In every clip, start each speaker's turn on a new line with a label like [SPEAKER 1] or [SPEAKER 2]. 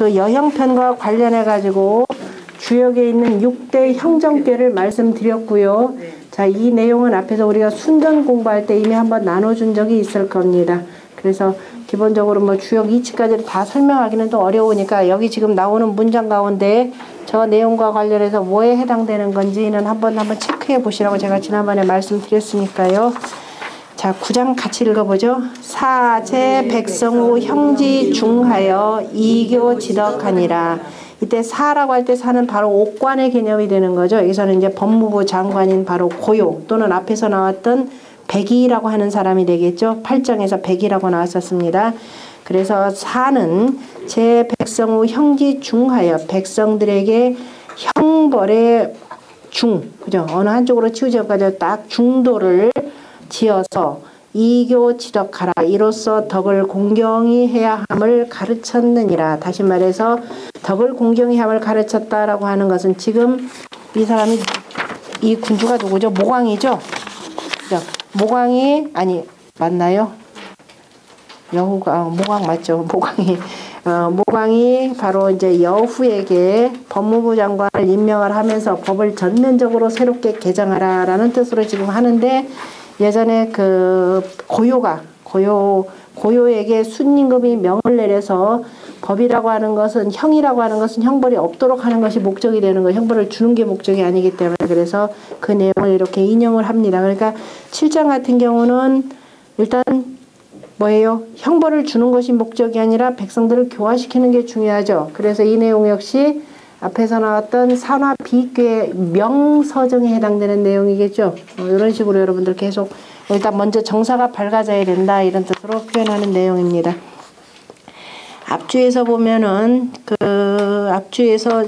[SPEAKER 1] 그 여형편과 관련해 가지고 주역에 있는 6대 형정죄를 말씀드렸고요. 자, 이 내용은 앞에서 우리가 순전 공부할 때 이미 한번 나눠준 적이 있을 겁니다. 그래서 기본적으로 뭐 주역 이치까지를 다 설명하기는 또 어려우니까 여기 지금 나오는 문장 가운데 저 내용과 관련해서 뭐에 해당되는 건지는 한번 체크해 보시라고 제가 지난번에 말씀드렸으니까요. 자, 9장 같이 읽어보죠. 사제 백성우 형지 중하여 이교 지덕하니라. 이때 사라고 할 때 사는 바로 옥관의 개념이 되는 거죠. 여기서는 이제 법무부 장관인 바로 고요 또는 앞에서 나왔던 백이라고 하는 사람이 되겠죠. 8장에서 백이라고 나왔었습니다. 그래서 사는 제 백성우 형지 중하여 백성들에게 형벌의 그죠? 어느 한쪽으로 치우지 않고 딱 중도를 지어서 이교 지덕하라. 이로써 덕을 공경히 해야 함을 가르쳤느니라. 다시 말해서 덕을 공경히 함을 가르쳤다라고 하는 것은 지금 이 사람이 이 군주가 누구죠? 모광이죠. 그죠? 모광이 아니 맞나요? 여후가 모광 맞죠? 모광이 바로 이제 여후에게 법무부 장관을 임명을 하면서 법을 전면적으로 새롭게 개정하라라는 뜻으로 지금 하는데 예전에 그 고요에게 순임금이 명을 내려서 법이라고 하는 것은 형이라고 하는 것은 형벌이 없도록 하는 것이 목적이 되는 거, 형벌을 주는 게 목적이 아니기 때문에 그래서 그 내용을 이렇게 인용을 합니다. 그러니까 7장 같은 경우는 일단 뭐예요? 형벌을 주는 것이 목적이 아니라 백성들을 교화시키는 게 중요하죠. 그래서 이 내용 역시 앞에서 나왔던 산화 비교의 명서정에 해당되는 내용이겠죠. 이런 식으로 여러분들 계속 일단 먼저 정사가 밝아져야 된다 이런 뜻으로 표현하는 내용입니다. 앞주에서 보면은 앞주에서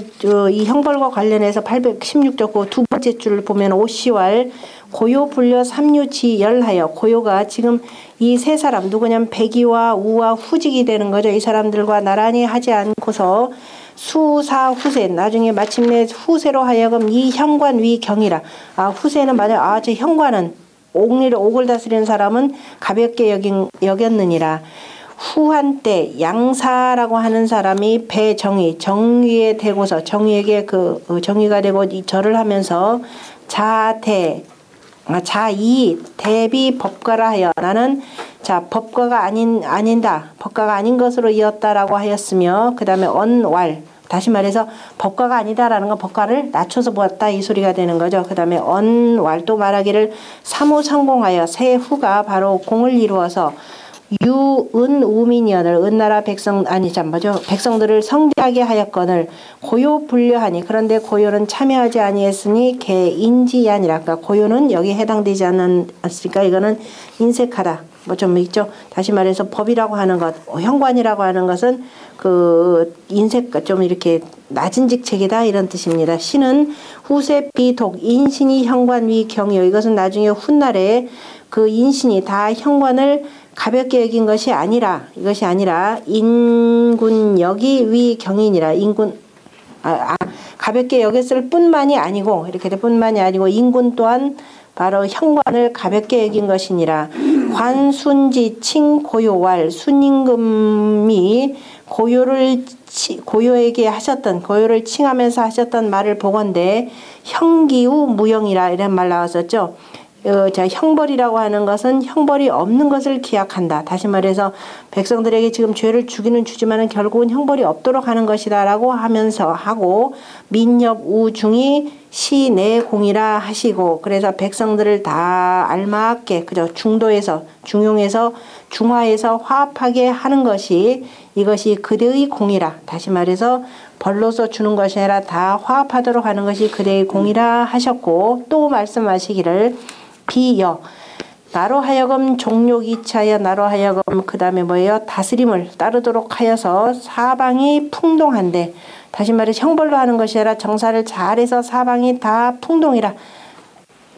[SPEAKER 1] 이 형벌과 관련해서 816쪽 두 번째 줄을 보면 오시왈 고요 불려 삼류치 열하여 고요가 지금 이 세 사람 누구냐면 백이와 우와 후직이 되는 거죠. 이 사람들과 나란히 하지 않고서 수사 후세 나중에 마침내 후세로 하여금 이 형관 위 경이라. 후세는 만약 저 형관은 옥을 다스리는 사람은 가볍게 여겼느니라. 후한 때 양사라고 하는 사람이 정의에 대고서 정의에게 정의가 되고 절을 하면서 자이 대비 법가라 하여 나는 법가가 법가가 아닌 것으로 이었다라고 하였으며 그 다음에 언왈 다시 말해서 법가가 아니다라는 건 법가를 낮춰서 보았다 이 소리가 되는 거죠. 그 다음에 언왈 또 말하기를 사무성공하여 새 후가 바로 공을 이루어서 우민이언을 은나라 백성들을 성대하게 하였거늘 고요 불려하니 그런데 고요는 참여하지 아니했으니 개인지 아니라 그러니까 고요는 여기에 해당되지 않았으니까 이거는 인색하다 좀 있죠. 다시 말해서 법이라고 하는 것 형관이라고 하는 것은 인색 좀 이렇게 낮은 직책이다 이런 뜻입니다. 신은 후세 비독 인신이 형관 위 경이요 이것은 나중에 훗날에 그 인신이 다 형관을 가볍게 여긴 것이 아니라 인군역이 위 경인이라 가볍게 여겼을 뿐만이 아니고 인군 또한 바로 형관을 가볍게 여긴 것이니라. 관순지 칭 고요왈 순임금이 고요를 칭하면서 하셨던 말을 보건대 형기우 무형이라 이런 말 나왔었죠. 형벌이라고 하는 것은 형벌이 없는 것을 기약한다. 다시 말해서 백성들에게 지금 죄를 주기는 주지만은 결국은 형벌이 없도록 하는 것이다 라고 하면서 하고 민협 우중이 시내공이라 하시고 그래서 백성들을 다 알맞게 중용해서 중화해서 화합하게 하는 것이 이것이 그대의 공이라. 다시 말해서 벌로서 주는 것이 아니라 다 화합하도록 하는 것이 그대의 공이라 하셨고 또 말씀하시기를 비여 나로 하여금 종욕이차여 나로 하여금 그 다음에 다스림을 따르도록 하여서 사방이 풍동한데 다시 말해 형벌로 하는 것이 아니라 정사를 잘해서 사방이 다 풍동이라.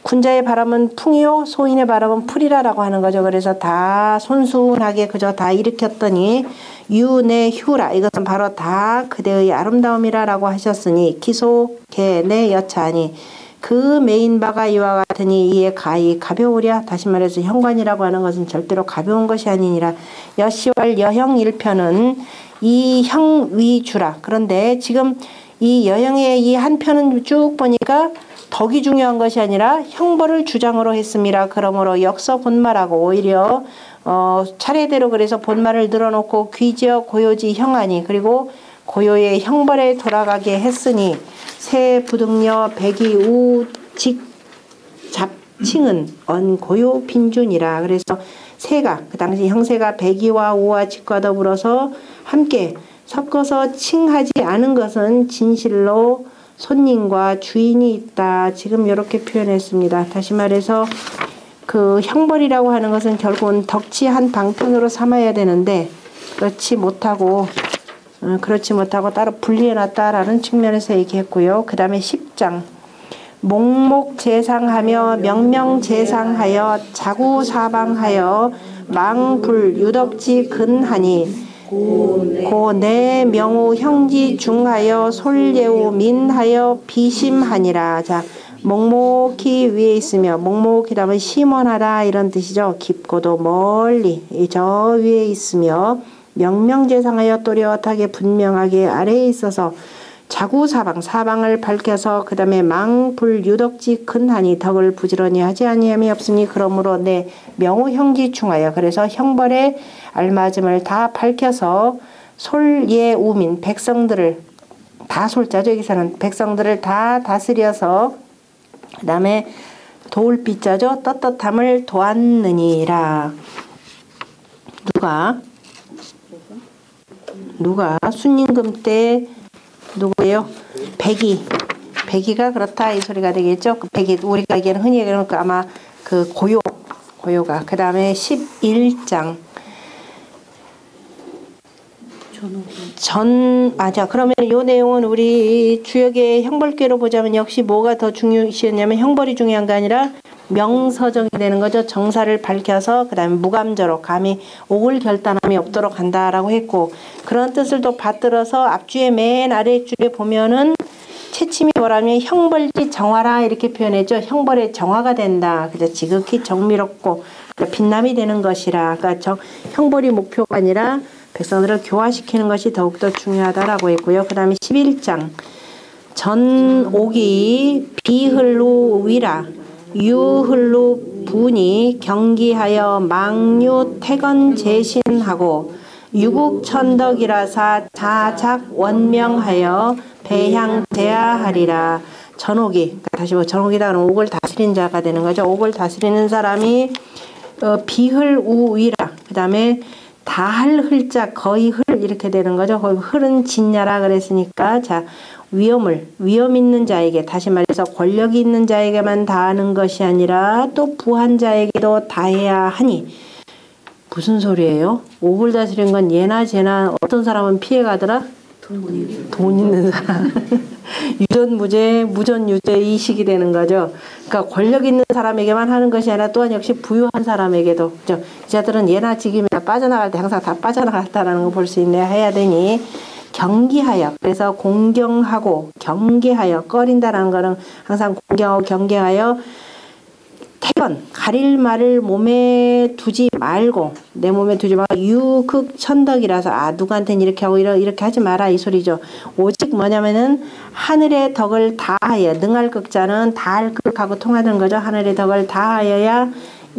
[SPEAKER 1] 군자의 바람은 풍이요 소인의 바람은 풀이라라고 하는 거죠. 그래서 다 손순하게 다 일으켰더니 유내휴라 이것은 바로 다 그대의 아름다움이라라고 하셨으니 기소 개내 여차하니 그 메인 바가 이와 같으니 이에 가히 가벼우랴. 다시 말해서 형관이라고 하는 것은 절대로 가벼운 것이 아니니라. 여시월 여형 1편은 이 형 위주라. 그런데 지금 이 여형의 이 한 편은 쭉 보니까 덕이 중요한 것이 아니라 형벌을 주장으로 했습니다. 그러므로 역서 본말하고 오히려 차례대로 그래서 본말을 늘어놓고 귀지어 고요지 형하니 그리고 고요의 형벌에 돌아가게 했으니 새 부등여 백이 우직 잡칭은 언고요 빈준이라. 그래서 새가 그 당시 형세가 백이와 우와 직과 더불어서 함께 섞어서 칭하지 않은 것은 진실로 손님과 주인이 있다. 지금 이렇게 표현했습니다. 다시 말해서 그 형벌이라고 하는 것은 결국은 덕치 한 방편으로 삼아야 되는데 그렇지 못하고 따로 분리해놨다라는 측면에서 얘기했고요. 그 다음에 10장 목목재상하며 명명재상하여 자구사방하여 망불 유덕지 근하니 고내 명우 형지 중하여 솔예우 민하여 비심하니라. 자, 목목이 위에 있으며 목목이 다음에 심원하다 이런 뜻이죠. 깊고도 멀리 저 위에 있으며 명명재상하여 또렷하게 분명하게 아래에 있어서 자구사방 사방을 밝혀서 그 다음에 망불 유덕지 근하니 덕을 부지런히 하지 아니함이 없으니 그러므로 내 명우 형지 충하여 그래서 형벌의 알맞음을 다 밝혀서 솔예우민 백성들을 다 솔자죠. 여기서는 백성들을 다 다스려서 그 다음에 도울비자죠. 떳떳함을 도왔느니라. 누가 순임금 때 누구예요? 백이가 그렇다 이 소리가 되겠죠. 그 백이 우리가 얘기하는 흔히 얘기하는 그 아마 그 고요가 그 다음에 11장 맞아. 그러면 이 내용은 우리 주역의 형벌계로 보자면 역시 뭐가 더 중요시했냐면 형벌이 중요한 게 아니라 명서정이 되는 거죠. 정사를 밝혀서 그 다음에 무감저로 감히 옥을 결단함이 없도록 한다라고 했고 그런 뜻을 또 받들어서 앞주의 맨 아래줄에 보면은 채침이 뭐라면 형벌지 정화라 이렇게 표현했죠. 형벌의 정화가 된다. 그래서 지극히 정밀없고 빛남이 되는 것이라. 그러니까 형벌이 목표가 아니라 백성들을 교화시키는 것이 더욱더 중요하다라고 했고요. 그 다음에 11장 전옥이 비흘루 위라 유흘루 분이 경기하여 망유 태건 제신하고 유국천덕이라사 자작 원명하여 배향제하하리라. 전옥이 다시 전옥이다 그러면 옥을 다스린 자가 되는 거죠. 옥을 다스리는 사람이 비흘우위라. 그 다음에 다할 흘자 거의 흘 이렇게 되는 거죠. 거의 흘은 진야라 그랬으니까 자 위험 있는 자에게 다시 말해서 권력이 있는 자에게만 다하는 것이 아니라 또 부한 자에게도 다해야 하니 무슨 소리예요? 옥을 다스린 건 예나 제나 어떤 사람은 피해가더라? 돈 있는 사람. 유전무죄 무전유죄 이 식이 되는 거죠. 그러니까 권력 있는 사람에게만 하는 것이 아니라 또한 역시 부유한 사람에게도 그죠? 이 자들은 예나 지금이나 빠져나갈 때 항상 다 빠져나갔다라는 거 볼 수 있네 해야 되니 경기하여 그래서 공경하고 경계하여 꺼린다라는 거는 항상 공경하고 경계하여 태건 가릴 말을 몸에 두지 말고 내 몸에 두지 말고 유극천덕이라서 누구한테는 이렇게 하고 이렇게 하지 마라 이 소리죠. 오직 뭐냐면은 하늘의 덕을 다하여 능할 극자는 다할 극하고 통하는 거죠. 하늘의 덕을 다하여야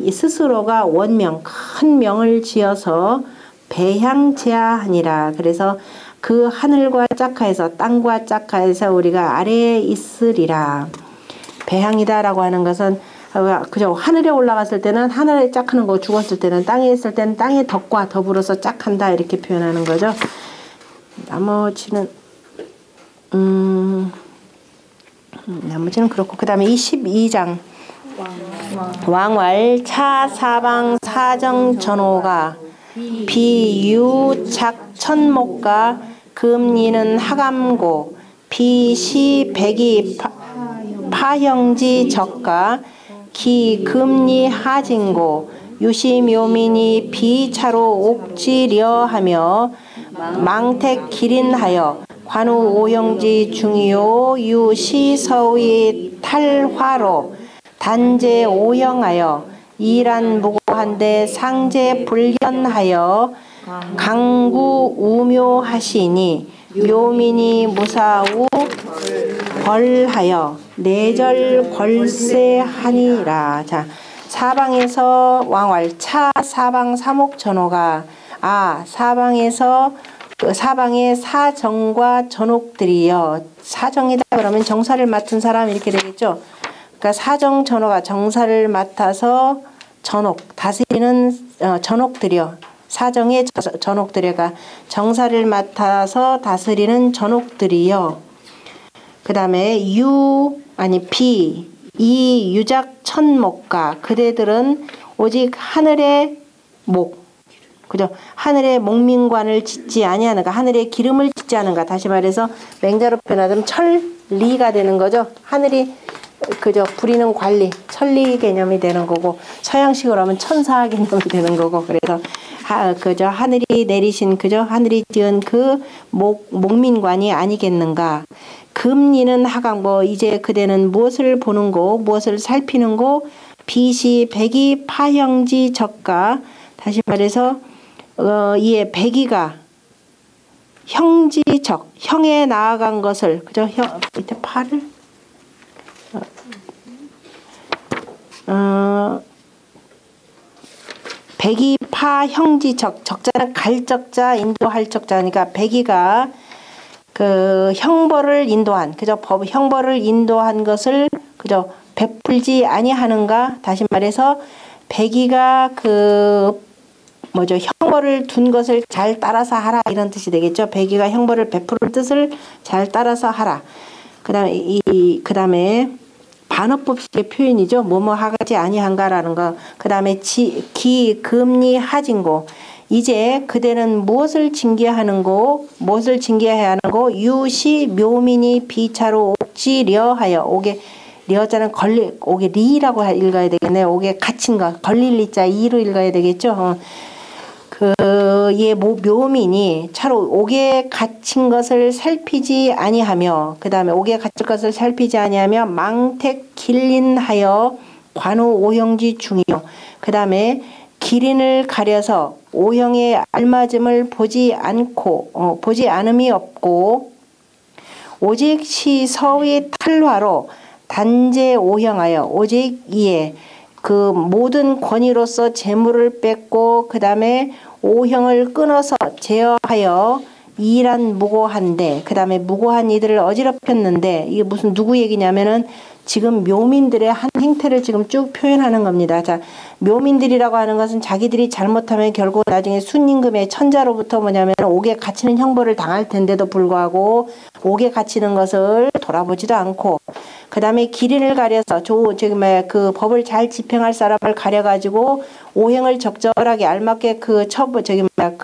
[SPEAKER 1] 스스로가 원명 큰 명을 지어서 배향제하니라. 그래서 그 하늘과 짝하에서 땅과 짝하에서 우리가 아래에 있으리라. 배향이다라고 하는 것은 그죠. 하늘에 올라갔을 때는 하늘에 짝하는 거 죽었을 때는 땅에 있을 때는 땅의 덕과 더불어서 짝한다 이렇게 표현하는 거죠. 나머지는 그렇고 그 다음에 22장 왕왈 차사방 사정전호가 비유착천목가 금리는 하감고 비시백이 파형지 적가 기금리 하진고 유시묘민이 비차로 옥지려 하며 망택 기린하여 관우 오형지 중이요 유시서의 탈화로 단제 오형하여 이란 무고한데 상제 불견하여 강구 우묘하시니 묘민이 무사우 벌하여 내절 걸세하니라. 자, 사방에서 왕왈 차 사방 사목전호가 사방에서 사방의 사정과 전옥들이여. 사정이다 그러면 정사를 맡은 사람 이렇게 되겠죠. 그러니까 사정 전호가 정사를 맡아서 전옥 다스리는 전옥들이여. 사정의 전옥들이가 정사를 맡아서 다스리는 전옥들이여. 그 다음에 이 유작 천목가 그대들은 오직 하늘의 목, 그죠? 하늘의 목민관을 짓지 아니하는가, 하늘의 기름을 짓지 않은가. 다시 말해서 맹자로 표현하자면 천리가 되는 거죠. 하늘이 그저 부리는 관리, 천리 개념이 되는 거고, 서양식으로 하면 천사 개념이 되는 거고. 그래서 그저 하늘이 내리신 그저 하늘이 지은 그 목민관이 아니겠는가. 금리는 하강보 이제 그대는 무엇을 보는고 무엇을 살피는고 비시 백이 파형지 적가. 다시 말해서 이에 백이가 형지적 형에 나아간 것을 그저 밑에 파를 백이 파 형지적 적자는 갈적자 인도할 적자니까 백이가 그 형벌을 인도한 그저 형벌을 인도한 것을 그저 베풀지 아니하는가. 다시 말해서 백이가 그 뭐죠, 형벌을 둔 것을 잘 따라서 하라 이런 뜻이 되겠죠. 백이가 형벌을 베푸는 뜻을 잘 따라서 하라. 그다음에 반어법식의 표현이죠. 뭐뭐 하지 아니한가라는 거. 그다음에 기 금리 하진고 이제 그대는 무엇을 징계하는고 무엇을 징계해야 하는고 유시 묘민이 비차로 옥지려하여. 옥에 려자는 옥에 리라고 읽어야 되겠네요. 옥에 갇힌 거 걸릴 리자 이로 읽어야 되겠죠. 묘민이 차로 옥에 갇힌 것을 살피지 아니하며 그 다음에 옥에 갇힌 것을 살피지 아니하며 망택 길린하여 관우 오형지 중이요. 그 다음에 기린을 가려서 오형의 알맞음을 보지 않음이 없고 오직 시서의 탈화로 단제 오형하여 오직 이에 그 모든 권위로서 재물을 뺏고 그 다음에 오형을 끊어서 제어하여 이란 무고한데 그 다음에 무고한 이들을 어지럽혔는데 이게 무슨 누구 얘기냐면은 지금 묘민들의 한 행태를 지금 쭉 표현하는 겁니다. 자, 묘민들이라고 하는 것은 자기들이 잘못하면 결국 나중에 순임금의 천자로부터 뭐냐면 옥에 갇히는 형벌을 당할 텐데도 불구하고 옥에 갇히는 것을 돌아보지도 않고 그 다음에 기린을 가려서 그 법을 잘 집행할 사람을 가려가지고 오행을 적절하게 알맞게 그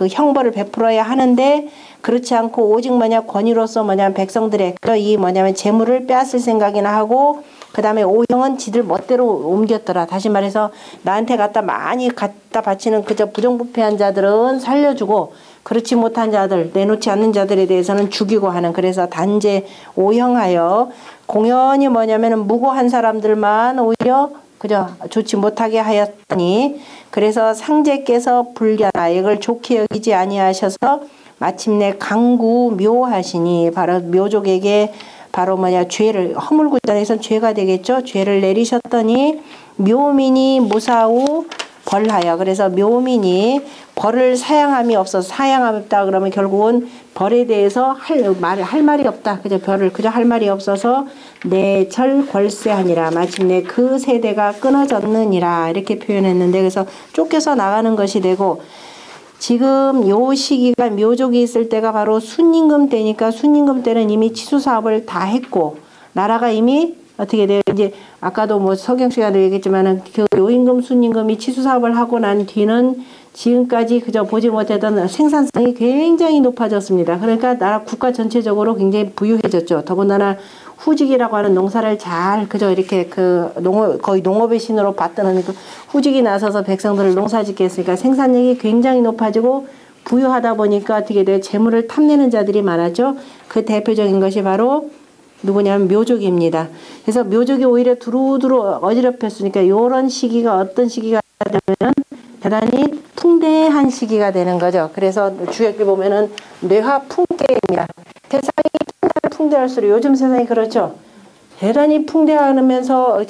[SPEAKER 1] 형벌을 베풀어야 하는데 그렇지 않고 오직 권위로서 백성들의 재물을 빼앗을 생각이나 하고 그 다음에 오형은 지들 멋대로 옮겼더라. 다시 말해서 나한테 많이 갖다 바치는 그저 부정부패한 자들은 살려주고 그렇지 못한 자들 내놓지 않는 자들에 대해서는 죽이고 하는. 그래서 단제 오형하여 공연히 무고한 사람들만 오히려 그저 좋지 못하게 하였더니 그래서 상제께서 불견하 이걸 좋게 여기지 아니하셔서 마침내 강구 묘하시니 바로 묘족에게 죄를 허물고 자에서 죄가 되겠죠. 죄를 내리셨더니 묘민이 무사우 벌하여. 그래서 묘민이 벌을 사양함이 없어서 사양함이 없다 그러면 결국은 벌에 대해서 할 말이 없다. 그저 할 말이 없어서 내철 걸세하니라. 마침내 그 세대가 끊어졌느니라 이렇게 표현했는데 그래서 쫓겨서 나가는 것이 되고 지금 요 시기가 묘족이 있을 때가 바로 순임금 때니까 순임금 때는 이미 치수사업을 다 했고 나라가 이미 어떻게 돼요? 이제 아까도 서경 씨가 얘기했지만은 그 요임금 순임금이 치수사업을 하고 난 뒤는 지금까지 그저 보지 못했던 생산성이 굉장히 높아졌습니다. 그러니까 나라 국가 전체적으로 굉장히 부유해졌죠. 더군다나 후직이라고 하는 농사를 잘 그저 이렇게 거의 농업의 신으로 봤던 그 후직이 나서서 백성들을 농사짓게 했으니까 생산력이 굉장히 높아지고 부유하다 보니까 어떻게 돼요? 재물을 탐내는 자들이 많았죠. 그 대표적인 것이 바로 누구냐면 묘족입니다. 그래서 묘족이 오히려 두루두루 어지럽혔으니까 이런 시기가 어떤 시기가 되면 대단히 풍대한 시기가 되는 거죠. 그래서 주역기 보면은 뇌화풍계입니다. 세상이 풍대할수록 요즘 세상이 그렇죠. 대단히 풍대하면서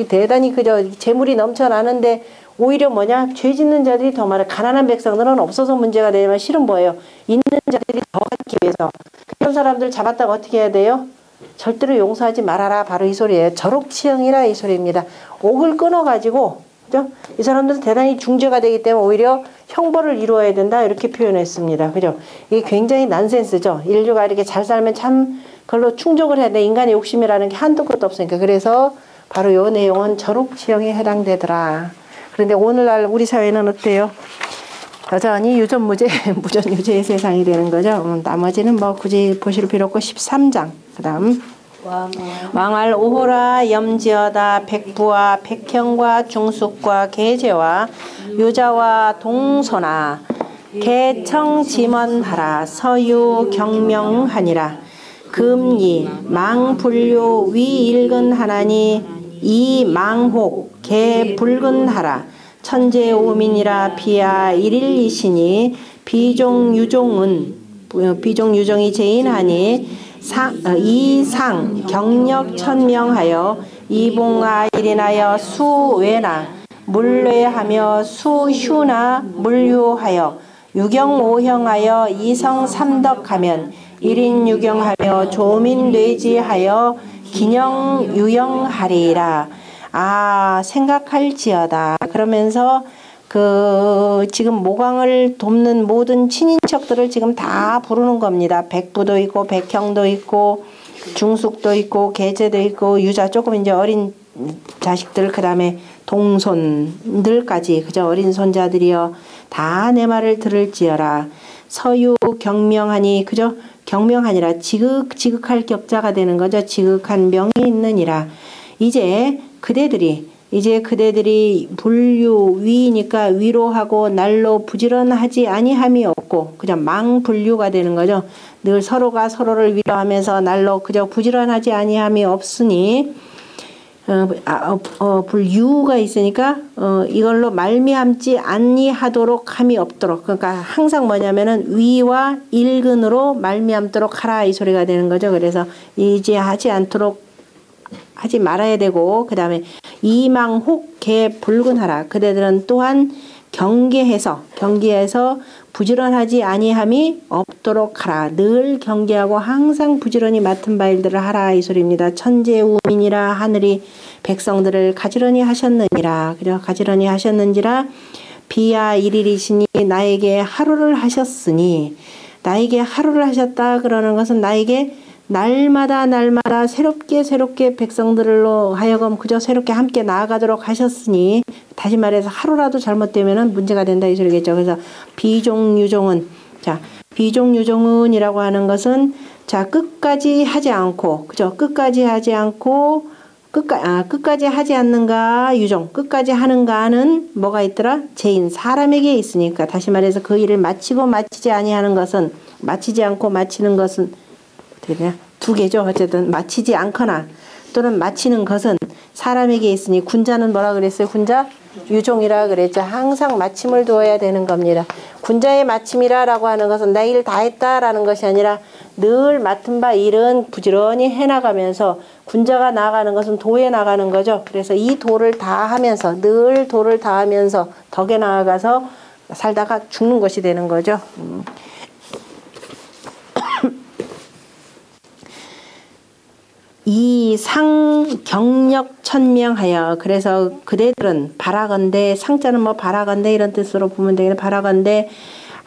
[SPEAKER 1] 대단히 그저 재물이 넘쳐나는데 오히려 뭐냐? 죄 짓는 자들이 더 많아. 가난한 백성들은 없어서 문제가 되지만 실은 뭐예요? 있는 자들이 더 갖기 위해서. 그런 사람들 잡았다가 어떻게 해야 돼요? 절대로 용서하지 말아라. 바로 이 소리예요. 절옥치형이라 이 소리입니다. 옥을 끊어가지고 그죠? 이 사람들은 대단히 중죄가 되기 때문에 오히려 형벌을 이루어야 된다. 이렇게 표현했습니다. 그죠? 이게 굉장히 난센스죠. 인류가 이렇게 잘 살면 참 그걸로 충족을 해야 돼. 인간의 욕심이라는 게 한도 끝도 없으니까. 그래서 바로 이 내용은 절옥치형에 해당되더라. 그런데 오늘날 우리 사회는 어때요? 여전히 유전무죄, 무전유죄의 세상이 되는 거죠. 나머지는 뭐 굳이 보실 필요 없고 13장. 그 다음 왕할 오호라 염지어다 백부와 백형과 중숙과 계제와 유자와 동소나 개청지먼하라 서유 경명하니라 금리 망불료 위일근하나니 이망혹 개불근하라 천재오민이라 비야 일일이시니 비종유종은 비종유종이 제인하니 이상 경력 천명하여 이봉아 일인하여 수외나 물뇌하며 수휴나 물휴하여 유경오형하여 이성 삼덕하면 일인유경하며 조민뇌지하여 기녕유영하리라. 아 생각할지어다. 그러면서 지금 모광을 돕는 모든 친인척들을 지금 다 부르는 겁니다. 백부도 있고 백형도 있고 중숙도 있고 계제도 있고 유자 조금 이제 어린 자식들 그 다음에 동손들까지 그저 어린 손자들이여 다 내 말을 들을지어라. 서유 경명하니 그저 경명하니라 지극할 격자가 되는 거죠. 지극한 명이 있느니라. 이제 그대들이 불유 위니까 위로하고 날로 부지런하지 아니함이 없고 그냥 망불유가 되는 거죠. 늘 서로가 서로를 위로하면서 날로 그저 부지런하지 아니함이 없으니 불유가 있으니까 이걸로 말미암지 아니하도록 함이 없도록 그러니까 항상 뭐냐면은 위와 일근으로 말미암도록 하라 이 소리가 되는 거죠. 그래서 이제 하지 말아야 되고 그 다음에 이망혹 개불근하라. 그대들은 또한 경계해서 부지런하지 아니함이 없도록 하라. 늘 경계하고 항상 부지런히 맡은 바 일들을 하라 이 소리입니다. 천재우민이라 하늘이 백성들을 가지런히 하셨느니라. 그죠? 가지런히 하셨는지라 비야 일일이시니 나에게 하루를 하셨으니 나에게 하루를 하셨다 그러는 것은 나에게 날마다 새롭게 백성들로 하여금 그저 새롭게 함께 나아가도록 하셨으니 다시 말해서 하루라도 잘못되면은 문제가 된다 이 소리겠죠. 그래서 비종유종은 비종유종은이라고 하는 것은 끝까지 하지 않고 그죠? 끝까지 하지 않는가 유종 끝까지 하는가는 뭐가 있더라? 죄인 사람에게 있으니까 다시 말해서 그 일을 마치고 마치지 아니하는 것은 마치지 않고 마치는 것은 두 개죠. 어쨌든 마치지 않거나 또는 마치는 것은 사람에게 있으니 군자는 뭐라 그랬어요? 군자 유종이라 그랬죠. 항상 마침을 두어야 되는 겁니다. 군자의 마침이라고 하는 것은 내 일 다 했다라는 것이 아니라 늘 맡은 바 일은 부지런히 해나가면서 군자가 나아가는 것은 도에 나가는 거죠. 그래서 이 도를 다 하면서 늘 도를 다 하면서 덕에 나아가서 살다가 죽는 것이 되는 거죠. 이 상 경력 천명하여 그래서 그대들은 바라건대 상자는 뭐 바라건대 이런 뜻으로 보면 되겠네. 바라건대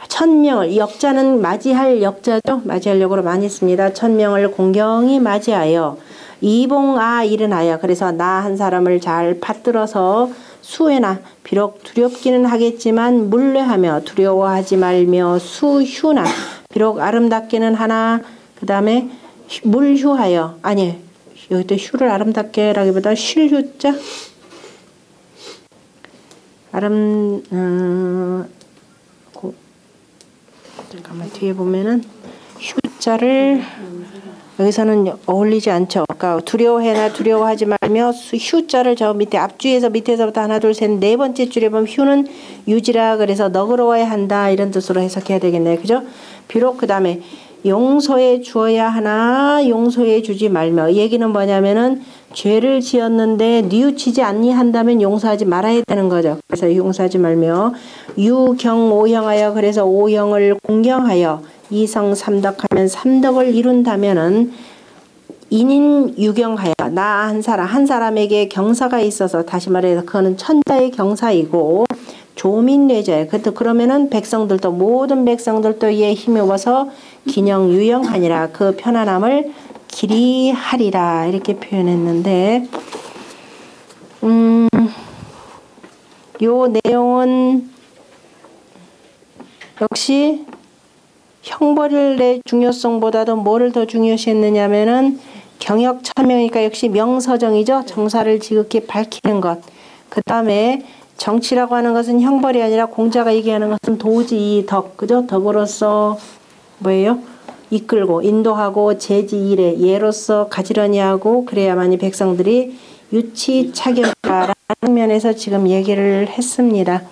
[SPEAKER 1] 천명을 역자는 맞이할 역자죠. 맞이하려고 많이 씁니다. 천명을 공경히 맞이하여 이봉아 일어나여 그래서 나 한 사람을 잘 받들어서 수에나 비록 두렵기는 하겠지만 물뢰하며 두려워하지 말며 수휴나 비록 아름답기는 하나 그 다음에 물휴하여 아니 여기 또 휴를 아름답게 라기보다 쉴휴자 잠깐만 뒤에 보면은 휴자를 여기서는 어울리지 않죠. 그러니까 두려워해나 두려워하지 말며 휴자를 저 밑에 앞줄에서 밑에서부터 하나 둘 셋 네 번째 줄에 보면 휴는 유지라 그래서 너그러워야 한다 이런 뜻으로 해석해야 되겠네요. 그죠? 비록 그 다음에 용서해 주어야 하나 용서해 주지 말며 이 얘기는 뭐냐면은 죄를 지었는데 뉘우치지 아니한다면 용서하지 말아야 되는 거죠. 그래서 용서하지 말며 유경오형하여 그래서 오형을 공경하여 이성 삼덕하면 삼덕을 이룬다면은 인인 유경하여 나 한 사람에게 경사가 있어서 다시 말해서 그거는 천자의 경사이고 조민뇌자예요. 그러면은 백성들도 모든 백성들도 이에 힘입어서 기녕 유영하니라 그 편안함을 길이 하리라 이렇게 표현했는데 요 내용은 역시 형벌의 중요성보다도 뭐를 더 중요시했느냐면은 경역천명이니까 역시 명서정이죠. 정사를 지극히 밝히는 것. 그 다음에 정치라고 하는 것은 형벌이 아니라 공자가 얘기하는 것은 도지 덕, 그죠? 덕으로서 뭐예요? 이끌고 인도하고 제지일에 예로서 가지런히 하고 그래야만이 백성들이 유치차견가라는 면에서 지금 얘기를 했습니다.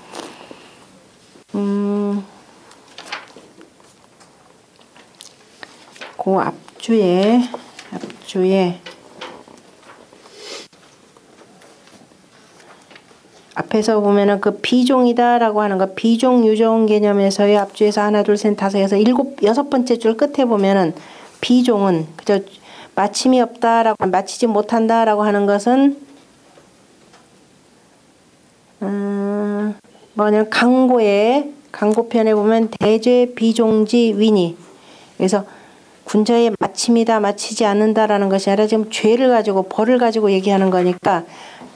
[SPEAKER 1] 그 앞주에 앞에서 보면은 그 비종이다라고 하는 거 비종 유종 개념에서의 앞주에서 하나 둘 셋 다섯 여섯 일곱 여섯 번째 줄 끝에 보면은 비종은 그저 마침이 없다라고 마치지 못한다라고 하는 것은 뭐냐면 강고편에 보면 대죄 비종지 위니 그래서 군자의 마침이다 마치지 않는다라는 것이 아니라 지금 죄를 가지고 벌을 가지고 얘기하는 거니까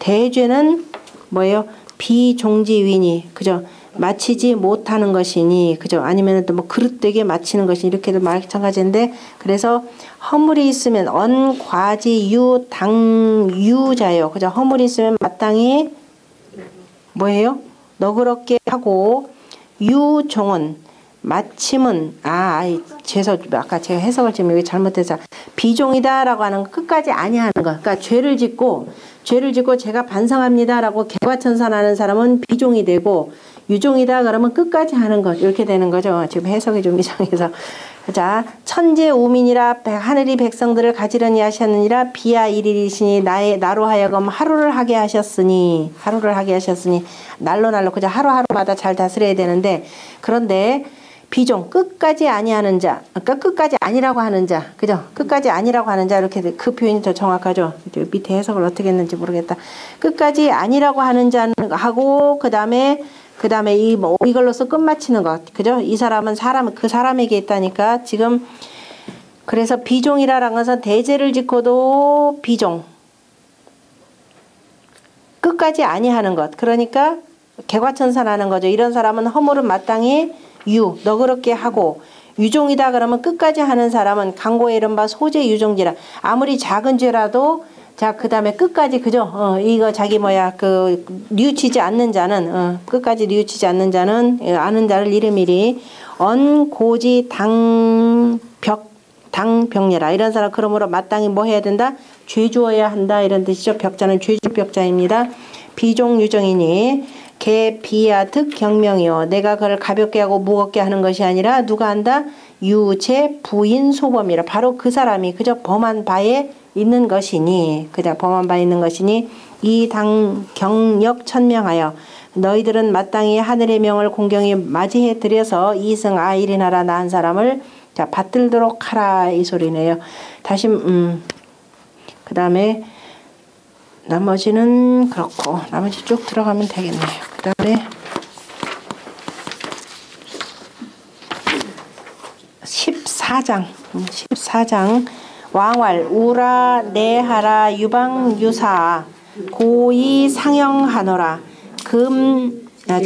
[SPEAKER 1] 대죄는 뭐예요? 비종지위니 그죠? 마치지 못하는 것이니 그죠? 아니면 또 뭐 그릇되게 마치는 것이니 이렇게도 마찬가지인데 그래서 허물이 있으면 언과지 당유자요 그죠? 허물이 있으면 마땅히 뭐예요? 너그럽게 하고 유종은 마침은 아까 제가 해석을 지금 여기 잘못해서 비종이다라고 하는 거 끝까지 아니하는 거. 그러니까 죄를 짓고 제가 반성합니다라고 개과천선하는 사람은 비종이 되고 유종이다 그러면 끝까지 하는 것 이렇게 되는 거죠. 지금 해석이 좀 이상해서 자 천재 우민이라 하늘이 백성들을 가지런히 하셨느니라 비야 일일이시니 나로 하여금 하루를 하게 하셨으니 날로 그저 하루하루마다 잘 다스려야 되는데 그런데 비종 끝까지 아니하는 자 그러니까 끝까지 아니라고 하는 자 그죠? 끝까지 아니라고 하는 자 이렇게 그 표현이 더 정확하죠. 밑에 해석을 어떻게 했는지 모르겠다. 끝까지 아니라고 하는 자는 하고 그다음에 이걸로서 끝마치는 것 그죠? 이 사람은 그 사람에게 있다니까 지금 그래서 비종이라는 것은 대죄를 짓고도 비종 끝까지 아니하는 것 그러니까 개과천선하는 거죠. 이런 사람은 허물은 마땅히 너그럽게 하고 유종이다 그러면 끝까지 하는 사람은 강고의 이른바 소재 유종지라 아무리 작은 죄라도 자 그다음에 끝까지 그죠? 이거 자기 뉘우치지 않는 자는 끝까지 뉘우치지 않는 자는 아는 자를 이름이리 언고지 당벽례라 이런 사람 그러므로 마땅히 뭐 해야 된다? 죄 주어야 한다 이런 뜻이죠. 벽자는 죄줄 벽자입니다. 비종 유종이니 개 비야 득 경명이요 내가 그를 가볍게 하고 무겁게 하는 것이 아니라 누가 한다? 유제 부인 소범이라 바로 그 사람이 그저 범한 바에 있는 것이니 이 당 경역 천명하여 너희들은 마땅히 하늘의 명을 공경히 맞이해 드려서 이승 아일이나라 나 한 사람을 자 받들도록 하라 이 소리네요. 다시 그 다음에 나머지는 그렇고 나머지 쭉 들어가면 되겠네요. 그 다음에 14장 왕왈 우라 내하라 유방유사 고이 상영하노라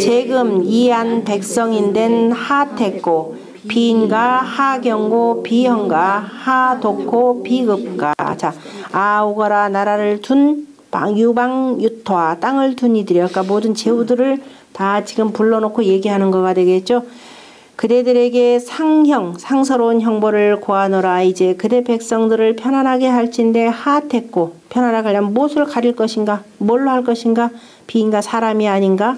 [SPEAKER 1] 재금 이안 백성인된 하택고 비인가 하경고 비형가 하독고 비급가 자 아우거라 나라를 둔 유방유토와 땅을 둔 이들이요. 그러니까 모든 제후들을 다 지금 불러놓고 얘기하는 거가 되겠죠. 그대들에게 상서로운 형벌을 고하노라. 이제 그대 백성들을 편안하게 할진대 하택고. 편안하게 하려면 무엇을 가릴 것인가? 뭘로 할 것인가? 비인가 사람이 아닌가?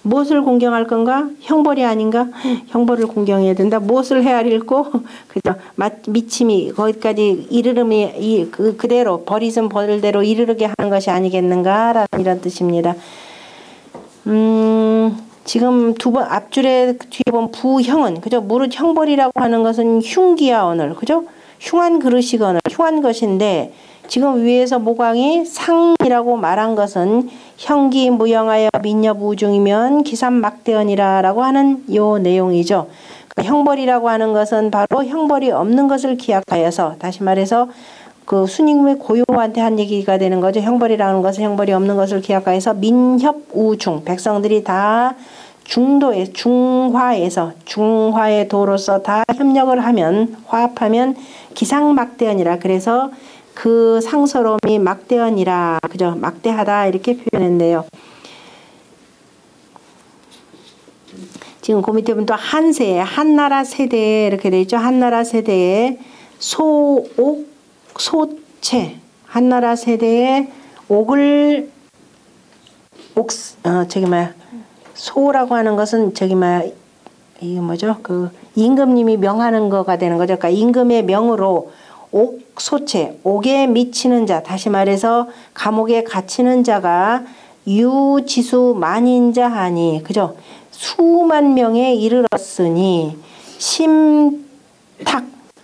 [SPEAKER 1] 무엇을 공경할 건가? 형벌이 아닌가? 형벌을 공경해야 된다. 무엇을 헤아릴고? 그죠? 미침이 거기까지 이르름이 그대로 버리슨 벌대로 이르르게 하는 것이 아니겠는가? 라는 이런 뜻입니다. 지금 앞줄에 뒤에 보면 부형은, 그죠? 무릇 형벌이라고 하는 것은 흉기야, 오늘. 그죠? 흉한 그릇이거늘, 흉한 것인데, 지금 위에서 모광이 상이라고 말한 것은 형기 무형하여 민nhập 우중이면 기삼막대언이라 라고 하는 요 내용이죠. 그러니까 형벌이라고 하는 것은 바로 형벌이 없는 것을 기약하여서, 다시 말해서 그 스님의 고요한테 한 얘기가 되는 거죠. 형벌이라는 것은 형벌이 없는 것을 기약하여서 민협우중, 백성들이 다 중화의 도로서 다 협력을 하면, 화합하면 기상막대언이라. 그래서 그 상서로움이 막대언이라, 그죠? 막대하다 이렇게 표현했네요. 지금 그 밑에 보면 또 한세, 한나라 세대에 이렇게 되어 있죠. 한나라 세대에 소옥, 소체, 한나라 세대에 옥을 소라고 하는 것은 이게 뭐죠? 그 임금님이 명하는 거가 되는 거죠. 그러니까 임금의 명으로 옥소체, 옥에 미치는 자, 다시 말해서 감옥에 갇히는 자가 유지수 만인자 하니, 그죠? 수만 명에 이르렀으니 심탁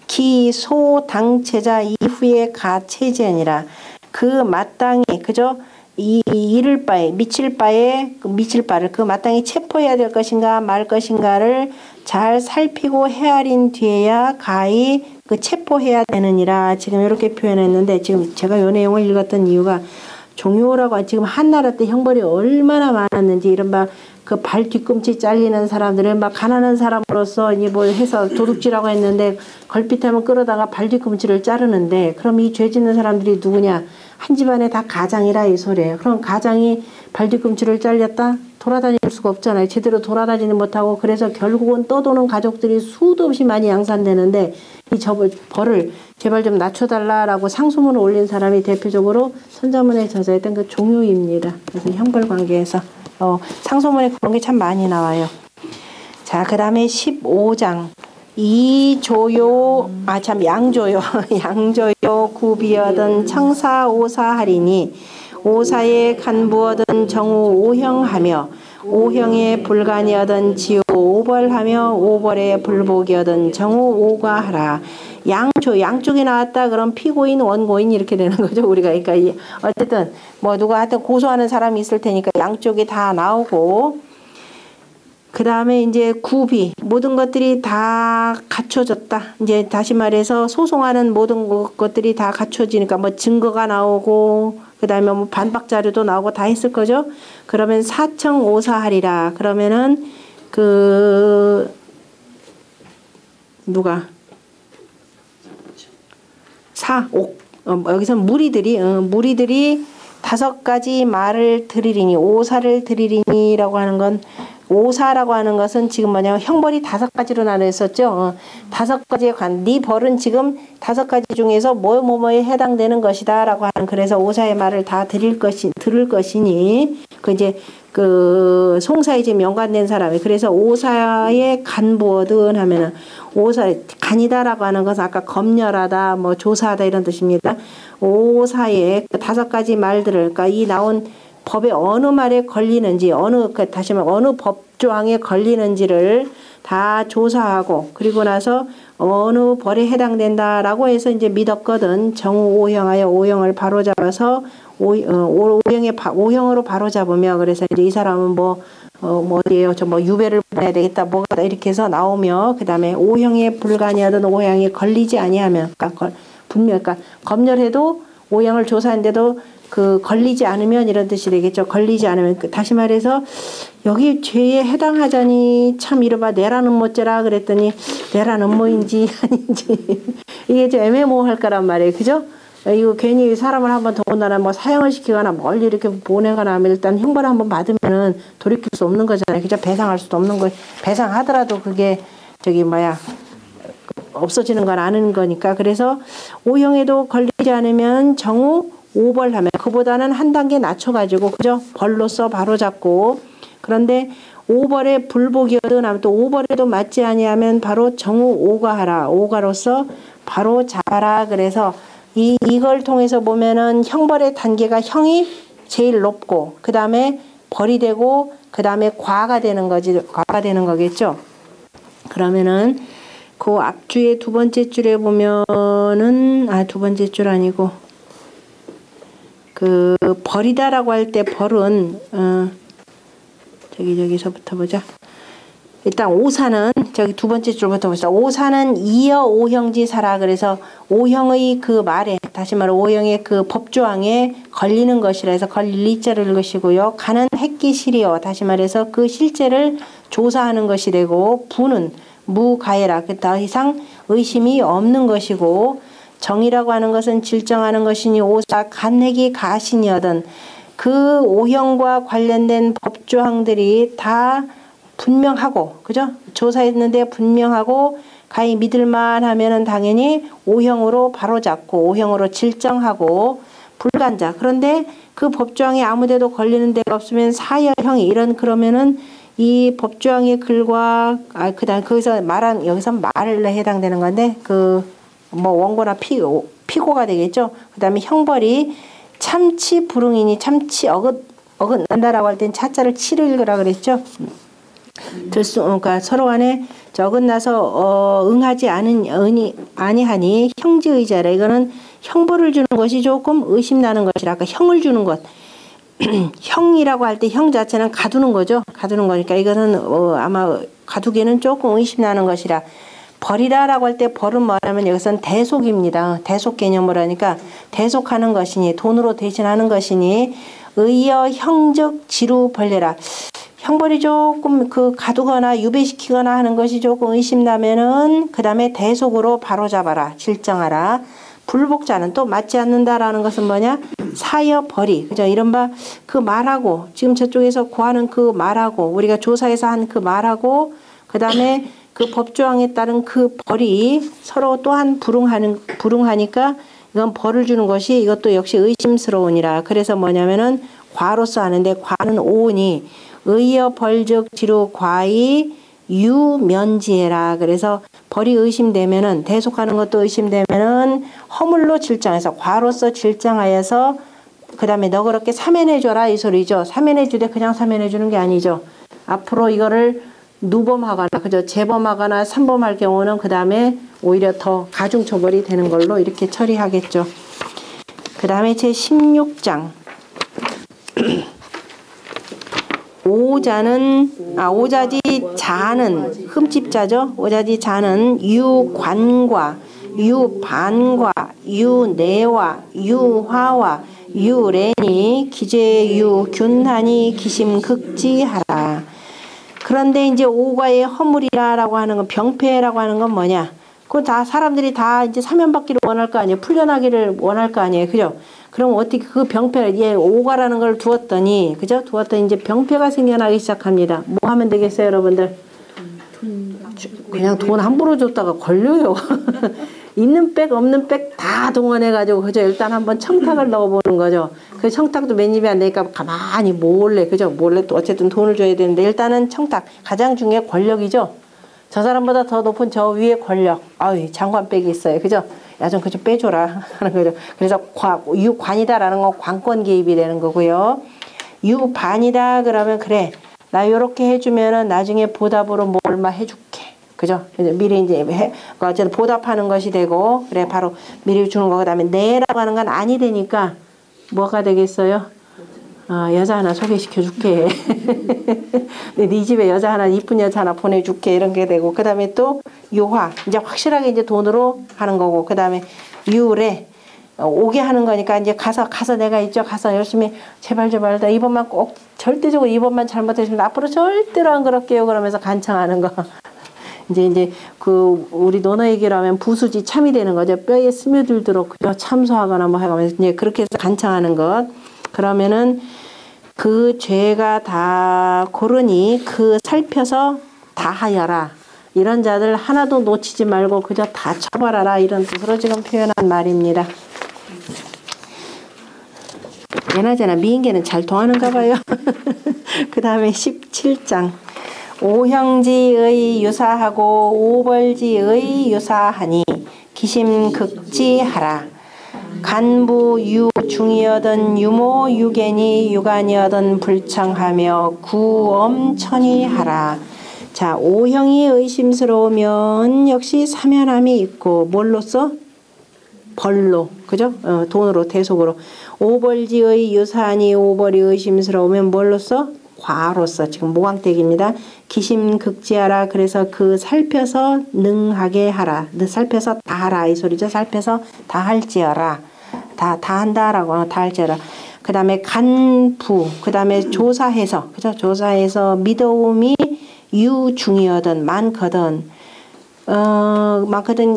[SPEAKER 1] 기소당체자 이후에 가체제니라. 그 마땅히, 그죠? 이를 바에 미칠 바를 그 마땅히 체포해야 될 것인가 말 것인가를 잘 살피고 헤아린 뒤에야 가히 그 체포해야 되느니라. 지금 이렇게 표현했는데, 지금 제가 이 내용을 읽었던 이유가 종효라고 지금 한나라 때 형벌이 얼마나 많았는지, 이른바 그 발 뒤꿈치 잘리는 사람들은 막 가난한 사람으로서 이제 뭐 해서 도둑질하고 했는데 걸핏하면 끌어다가 발 뒤꿈치를 자르는데, 그럼 이 죄 짓는 사람들이 누구냐? 한 집안에 다 가장이라 이 소리예요. 그럼 가장이 발 뒤꿈치를 잘렸다? 돌아다닐 수가 없잖아요. 제대로 돌아다니는 못하고. 그래서 결국은 떠도는 가족들이 수도 없이 많이 양산되는데, 이 벌을 제발 좀 낮춰달라라고 상소문을 올린 사람이 대표적으로 선자문에 저자했던 그 종효입니다. 그래서 형벌 관계에서 상소문에 그런 게 참 많이 나와요. 자, 그 다음에 15장. 양조요. 양조요 구비하던 청사 오사하리니 오사에 간부하던 정우 오형하며 오형에 불간이하던 지오 오벌하며 오벌에 불복이하던 정우 오가하라. 양쪽이 나왔다 그럼 피고인 원고인 이렇게 되는 거죠. 우리가 그러니까 어쨌든 뭐 누가 하여튼 고소하는 사람이 있을 테니까 양쪽이 다 나오고, 그 다음에 이제 구비, 모든 것들이 다 갖춰졌다. 이제 다시 말해서 소송하는 모든 것들이 다 갖춰지니까 뭐 증거가 나오고, 그 다음에 뭐 반박 자료도 나오고 다 했을 거죠. 그러면 사청 오사하리라. 그러면은 여기서 무리들이 5가지 말을 드리리니, 오사를 드리리니라고 하는 건, 오사라고 하는 것은 지금 뭐냐면 형벌이 5가지로 나눠있었죠. 5가지에 네 벌은 지금 5가지 중에서 뭐뭐뭐에 해당되는 것이다 라고 하는, 그래서 오사의 말을 다 들을 것이니 그 송사에 지금 연관된 사람이, 그래서 오사의 간부어든 하면은 오사의 간이다라고 하는 것은 아까 검열하다 뭐 조사하다 이런 뜻입니다. 오사의 5가지 말들을, 그러니까 이 나온 법에 어느 말에 걸리는지, 다시 말하면 어느 법조항에 걸리는지를 다 조사하고, 그리고 나서 어느 벌에 해당된다라고 해서 이제 믿었거든. 정우 오형하여 오형을 바로잡아서 오형으로 바로잡으며, 그래서 이제 이 사람은 어디에요? 유배를 보내야 되겠다, 뭐가 이렇게 해서 나오며, 그 다음에 오형에 불간이하던 오형에 걸리지 아니하면, 그러니까 검열해도 오형을 조사했는데도 걸리지 않으면 이런 뜻이 되겠죠. 걸리지 않으면, 다시 말해서 여기 죄에 해당하자니 참 이르바 내라는 뭐째라 그랬더니 내라는 뭐인지 아닌지 이게 좀 애매모호할 거란 말이에요. 그죠? 이거 괜히 사람을 한번 더군다나 뭐 사형을 시키거나 멀리 이렇게 보내거나 하면 일단 형벌을 한번 받으면은 돌이킬 수 없는 거잖아요. 그죠? 배상할 수도 없는 거. 배상하더라도 그게 저기 뭐야 없어지는 건 아는 거니까. 그래서 O형에도 걸리지 않으면 정우 5벌 하면 그보다는 한 단계 낮춰가지고 그죠? 벌로써 바로잡고. 그런데 5벌에 불복이어도 나면 또 5벌에도 맞지 아니하면 바로 정우 5가 하라. 5가로서 바로 잡아라. 그래서 이걸 통해서 보면은 형벌의 단계가 형이 제일 높고 그 다음에 벌이 되고 그 다음에 과가 되는 거지. 과가 되는 거겠죠. 그러면은 그 앞줄의 두 번째 줄에 보면은 두 번째 줄 아니고 그 벌이다라고 할 때 벌은 저기서부터 보자. 일단 오사는 저기 두 번째 줄부터 보자. 오사는 이어 오형지사라. 그래서 오형의 그 말에 다시 말해 오형의 그 법조항에 걸리는 것이라 해서 걸릴 이자를 것이고요. 가는 핵기실이요. 다시 말해서 그 실제를 조사하는 것이 되고 부는 무가해라. 더 이상 의심이 없는 것이고 정이라고 하는 것은 질정하는 것이니 오사 간핵이 가신이거든. 그 오형과 관련된 법조항들이 다 분명하고 그죠? 조사했는데 분명하고 가히 믿을만 하면은 당연히 오형으로 바로잡고 오형으로 질정하고 불간자. 그런데 그 법조항이 아무데도 걸리는 데가 없으면 사여형이 이런 그러면은 이 법조항의 글과 그다음 거기서 말한 여기서 말에 해당되는 건데 그 뭐 원고나 피고가 되겠죠. 그다음에 형벌이 참치 불응이니 참치 어긋난다라고 할 땐 차자를 치를 읽으라 그랬죠. 그러니까 서로 간에 어긋나서 응하지 아니하니 형지의자라. 이거는 형벌을 주는 것이 조금 의심나는 것이라. 아까 형을 주는 것. 형이라고 할 때 형 자체는 가두는 거죠. 가두는 거니까 이거는 아마 가두기에는 조금 의심나는 것이라. 벌이라라고 할 때 벌은 뭐냐면 여기서는 대속입니다. 대속 개념으로 하니까 대속하는 것이니 돈으로 대신하는 것이니 의여 형적 지루 벌레라. 형벌이 조금 그 가두거나 유배시키거나 하는 것이 조금 의심나면은 그 다음에 대속으로 바로잡아라. 질정하라. 불복자는 또 맞지 않는다라는 것은 뭐냐? 사여 벌이. 그죠? 이른바 그 말하고 지금 저쪽에서 구하는 그 말하고 우리가 조사해서 한 그 말하고 그 다음에 그 법조항에 따른 그 벌이 서로 또한 불응하니까 이건 벌을 주는 것이 이것도 역시 의심스러우니라. 그래서 뭐냐면은 과로서 하는데 과는 오니 의여 벌적 지루 과이 유면지해라. 그래서 벌이 의심되면은 대속하는 것도 의심되면은 허물로 질정해서 과로서 질정하여서 그 다음에 너그럽게 사면해줘라 이 소리죠. 사면해주되 그냥 사면해주는 게 아니죠. 앞으로 이거를 누범하거나 그죠 재범하거나 삼범할 경우는 그 다음에 오히려 더 가중처벌이 되는 걸로 이렇게 처리하겠죠. 그 다음에 제 16장 오자지 자는 흠집자죠. 오자지 자는 유관과 유반과 유내와 유화와 유래니 기재유 균하니 기심극지하라. 그런데 이제 오과의 허물이라고 하는 건 병폐라고 하는 건 뭐냐? 그건 다 사람들이 다 이제 사면받기를 원할 거 아니에요. 풀려나기를 원할 거 아니에요. 그죠? 그럼 어떻게 그 병폐를 오과라는 걸 두었더니 그죠? 두었더니 이제 병폐가 생겨나기 시작합니다. 뭐 하면 되겠어요, 여러분들? 그냥 돈 함부로 줬다가 걸려요. 있는 백 없는 백 다 동원해가지고 그죠? 일단 한번 청탁을 넣어보는 거죠. 그 청탁도 맨입이 안 되니까 가만히 몰래 그죠? 몰래 또 어쨌든 돈을 줘야 되는데 일단은 청탁 가장 중요한 권력이죠. 저 사람보다 더 높은 저 위에 권력. 아유 장관백이 있어요. 그죠? 야 좀 그 좀 빼줘라 하는 거죠. 그래서 유관이다라는 건 관권 개입이 되는 거고요. 유반이다 그러면 그래 나 요렇게 해주면은 나중에 보답으로 뭐 얼마 해줄게. 그죠? 미리 이제 어쨌든 보답하는 것이 되고 그래 바로 미리 주는 거. 그다음에 내라고 하는 건 아니 되니까 뭐가 되겠어요? 여자 하나 소개시켜 줄게. 네 집에 여자 하나 이쁜 여자 하나 보내줄게 이런 게 되고 그다음에 또 요화 이제 확실하게 이제 돈으로 하는 거고 그다음에 유래 오게 하는 거니까 이제 가서 내가 있죠. 가서 열심히 제발 나 이번만 꼭 절대적으로 이번만 잘못했으면 앞으로 절대로 안 그럴게요. 그러면서 간청하는 거. 이제 그 우리 논어 얘기로 하면 부수지 참이 되는 거죠. 뼈에 스며들도록 참소하거나 뭐 하면서 이제 그렇게 해서 간청하는 것. 그러면은 그 죄가 다 고르니 그 살펴서 다 하여라. 이런 자들 하나도 놓치지 말고 그저 다 처벌하라 이런 뜻으로 지금 표현한 말입니다. 예나제나 미인계는 잘 통하는가 봐요. 그 다음에 17장 오형지의 유사하고 오벌지의 유사하니 기심극지하라. 간부 유중이여든 유모 유견이 유간이여든 불청하며 구엄천이 하라. 자, 오형이 의심스러우면 역시 사면함이 있고 뭘로써? 벌로, 그죠? 돈으로, 대속으로. 오벌지의 유사하니 오벌이 의심스러우면 뭘로써? 과로써. 지금 모광택입니다. 기심극지하라. 그래서 그 살펴서 능하게 하라. 살펴서 다 하라 이 소리죠. 살펴서 다 할지어라. 다 한다라고 다 할지어라. 그 다음에 간부, 그 다음에 조사해서, 그죠? 조사해서 미도움이 유중이여든 많거든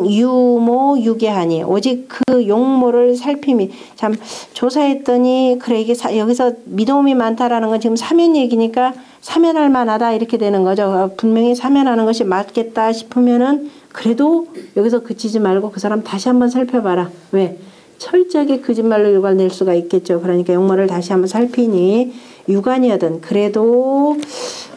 [SPEAKER 1] 유모 유계하니 오직 그 용모를 살핌이. 참 조사했더니 그래 이게 여기서 미도움이 많다라는 건 지금 사면 얘기니까 사면할 만하다 이렇게 되는 거죠. 분명히 사면하는 것이 맞겠다 싶으면은 그래도 여기서 그치지 말고 그 사람 다시 한번 살펴봐라. 왜? 철저하게 거짓말로 일관낼 수가 있겠죠. 그러니까 용모를 다시 한번 살피니 유관이거든. 그래도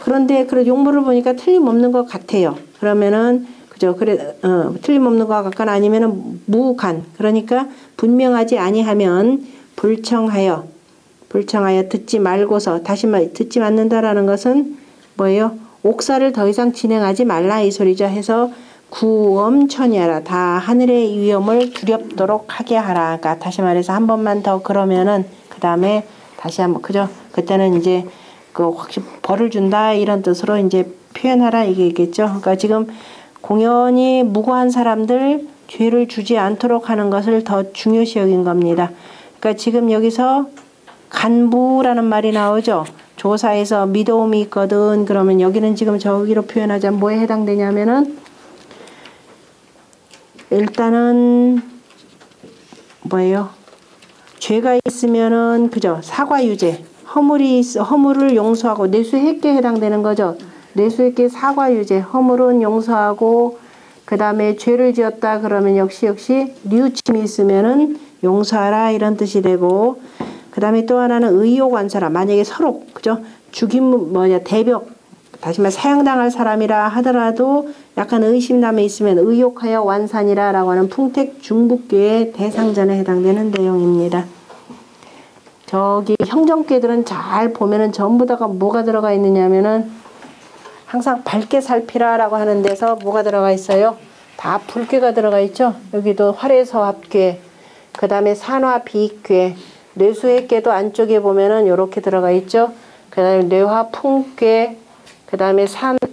[SPEAKER 1] 그런데 그 용모를 보니까 틀림없는 것 같아요. 그러면은 그죠? 그래 틀림없는 것 같거나 아니면은 무간. 그러니까 분명하지 아니하면 불청하여 듣지 말고서 다시 듣지 않는다라는 것은 뭐예요? 옥사를 더 이상 진행하지 말라 이 소리죠. 해서 구엄천이하라. 다 하늘의 위엄을 두렵도록 하게 하라. 그러니까 다시 말해서 한 번만 더 그러면은 그 다음에 다시 한번 그죠? 그때는 이제 그 확실히 벌을 준다 이런 뜻으로 이제 표현하라 이게겠죠. 그러니까 지금 공연히 무고한 사람들 죄를 주지 않도록 하는 것을 더 중요시 여긴 겁니다. 그러니까 지금 여기서 간부라는 말이 나오죠. 조사에서 미도움이 있거든. 그러면 여기는 지금 저기로 표현하자면 뭐에 해당되냐면은 일단은 뭐예요? 죄가 있으면은 그죠? 사과유죄, 허물을 용서하고 내수했게 해당되는 거죠. 내수했게 사과유죄, 허물은 용서하고 그 다음에 죄를 지었다 그러면 역시 뉘우침이 있으면은 용서하라 이런 뜻이 되고 그 다음에 또 하나는 의욕 완사라. 만약에 서로 그죠? 죽임 대벽 다시 말해 사형당할 사람이라 하더라도 약간 의심남에 있으면 의욕하여 완산이라 라고 하는 풍택 중북교의 대상전에 해당되는 내용입니다. 저기 형정죄들은 잘 보면은 전부 다가 뭐가 들어가 있느냐면은 항상 밝게 살피라 라고 하는 데서 뭐가 들어가 있어요? 다 불괴가 들어가 있죠. 여기도 활해서합괴, 그 다음에 산화비익괴, 뇌수액괴도 안쪽에 보면은 요렇게 들어가 있죠. 그 다음에 뇌화풍괴, 그 다음에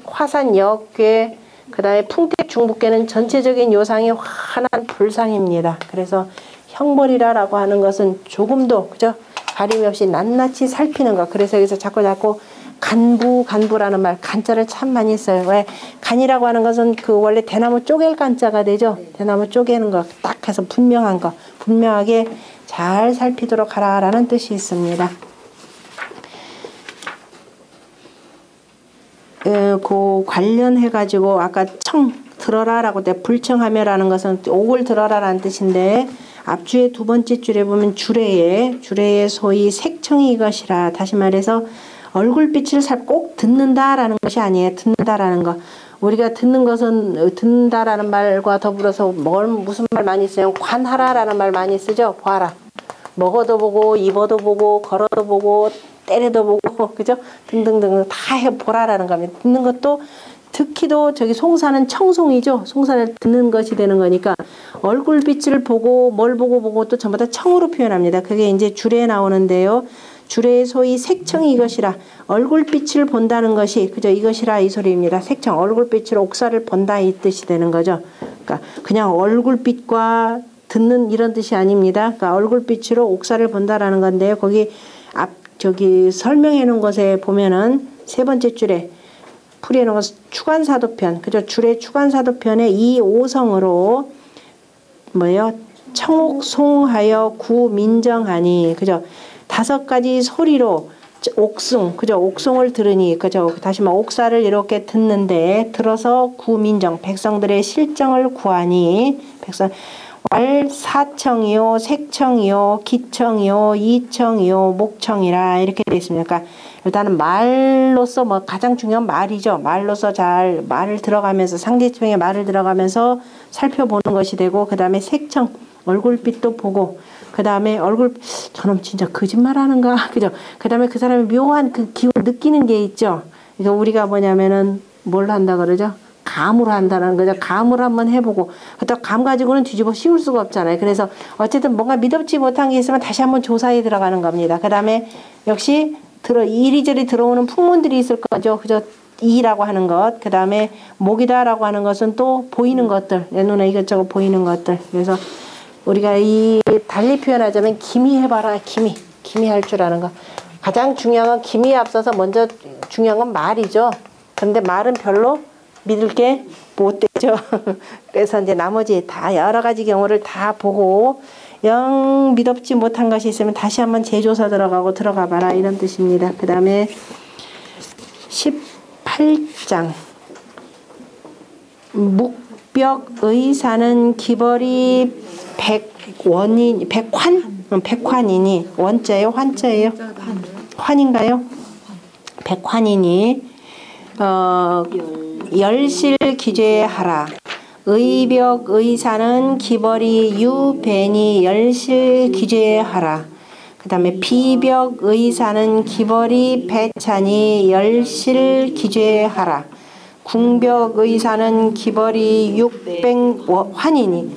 [SPEAKER 1] 화산역괴, 그 다음에 풍택중북괴는 전체적인 요상이 환한 불상입니다. 그래서 형벌이라고 하는 것은 조금도 그죠? 가림이 없이 낱낱이 살피는 것. 그래서 여기서 자꾸 간부라는 말, 간자를 참 많이 써요. 왜? 간이라고 하는 것은 그 원래 대나무 쪼갤 간자가 되죠. 대나무 쪼개는 거 딱 해서 분명한 거, 분명하게 잘 살피도록 하라라는 뜻이 있습니다. 그 관련해가지고 아까 들어라라고 때 불청하며라는 것은 옥을 들어라라는 뜻인데 앞주의 두 번째 줄에 보면 주례에 소위 색청이 이것이라. 다시 말해서 얼굴빛을 꼭 듣는다라는 것이 아니에요. 듣는다라는 거. 우리가 듣는 것은 듣는다라는 말과 더불어서 무슨 말 많이 써요? 관하라라는 말 많이 쓰죠. 보아라. 먹어도 보고 입어도 보고 걸어도 보고 때려도 보고 그죠? 등등등 다 해보라라는 겁니다. 듣는 것도 듣기도 저기 송사는 청송이죠. 송사를 듣는 것이 되는 거니까 얼굴빛을 보고 뭘 보고 또 전부 다 청으로 표현합니다. 그게 이제 주례에 나오는데요. 주례의 소위 색청이 이것이라. 얼굴빛을 본다는 것이 그죠? 이것이라 이 소리입니다. 색청 얼굴빛을 옥사를 본다 이 뜻이 되는 거죠. 그러니까 그냥 얼굴빛과 듣는 이런 뜻이 아닙니다. 그러니까 얼굴빛으로 옥사를 본다라는 건데요. 거기 저기 설명해 놓은 것에 보면은 세 번째 줄에 풀이해 놓은 것 추관사도편 그죠? 주례 추관사도편의 이 오성으로 뭐예요? 청옥송하여 구민정하니 그죠? 5가지 소리로 옥숭, 그죠? 옥숭을 들으니, 그죠? 다시 말 옥사를 이렇게 듣는데, 들어서 구민정, 백성들의 실정을 구하니, 왈 사청이요, 색청이요, 기청이요, 이청이요, 목청이라 이렇게 되어 있습니다. 그러니까 일단은 말로서 뭐 가장 중요한 말이죠. 말로서 잘 말을 들어가면서 상대방의 말을 들어가면서 살펴보는 것이 되고, 그 다음에 색청, 얼굴빛도 보고, 그 다음에 얼굴 저놈 진짜 거짓말하는가 그죠? 그 다음에 그 사람의 묘한 그 기운 느끼는 게 있죠. 그러니까 우리가 뭐냐면은 뭘 한다 그러죠? 감으로 한다는 거죠. 감을 한번 해보고 또 감 가지고는 뒤집어 씌울 수가 없잖아요. 그래서 어쨌든 뭔가 믿업지 못한 게 있으면 다시 한번 조사에 들어가는 겁니다. 그 다음에 역시 이리저리 들어오는 풍문들이 있을 거죠. 그죠? 이라고 하는 것, 그 다음에 목이다라고 하는 것은 또 보이는 것들, 내 눈에 이것저것 보이는 것들. 그래서 우리가 이 달리 표현하자면 기미해봐라. 기미 할 줄 아는 거. 가장 중요한 건 기미에 앞서서 먼저 중요한 건 말이죠. 그런데 말은 별로 믿을 게 못 되죠. 그래서 이제 나머지 다 여러 가지 경우를 다 보고 영 믿업지 못한 것이 있으면 다시 한번 재조사 들어가 봐라 이런 뜻입니다. 그 다음에 18장 묵벽의사는 기벌이 백환이니 원자예요? 환자예요? 환인가요? 백환이니 열실 기죄하라. 의벽 의사는 기벌이 유배니 열실 기죄하라. 그 다음에 비벽 의사는 기벌이 배찬이 열실 기죄하라. 궁벽 의사는 기벌이 환이니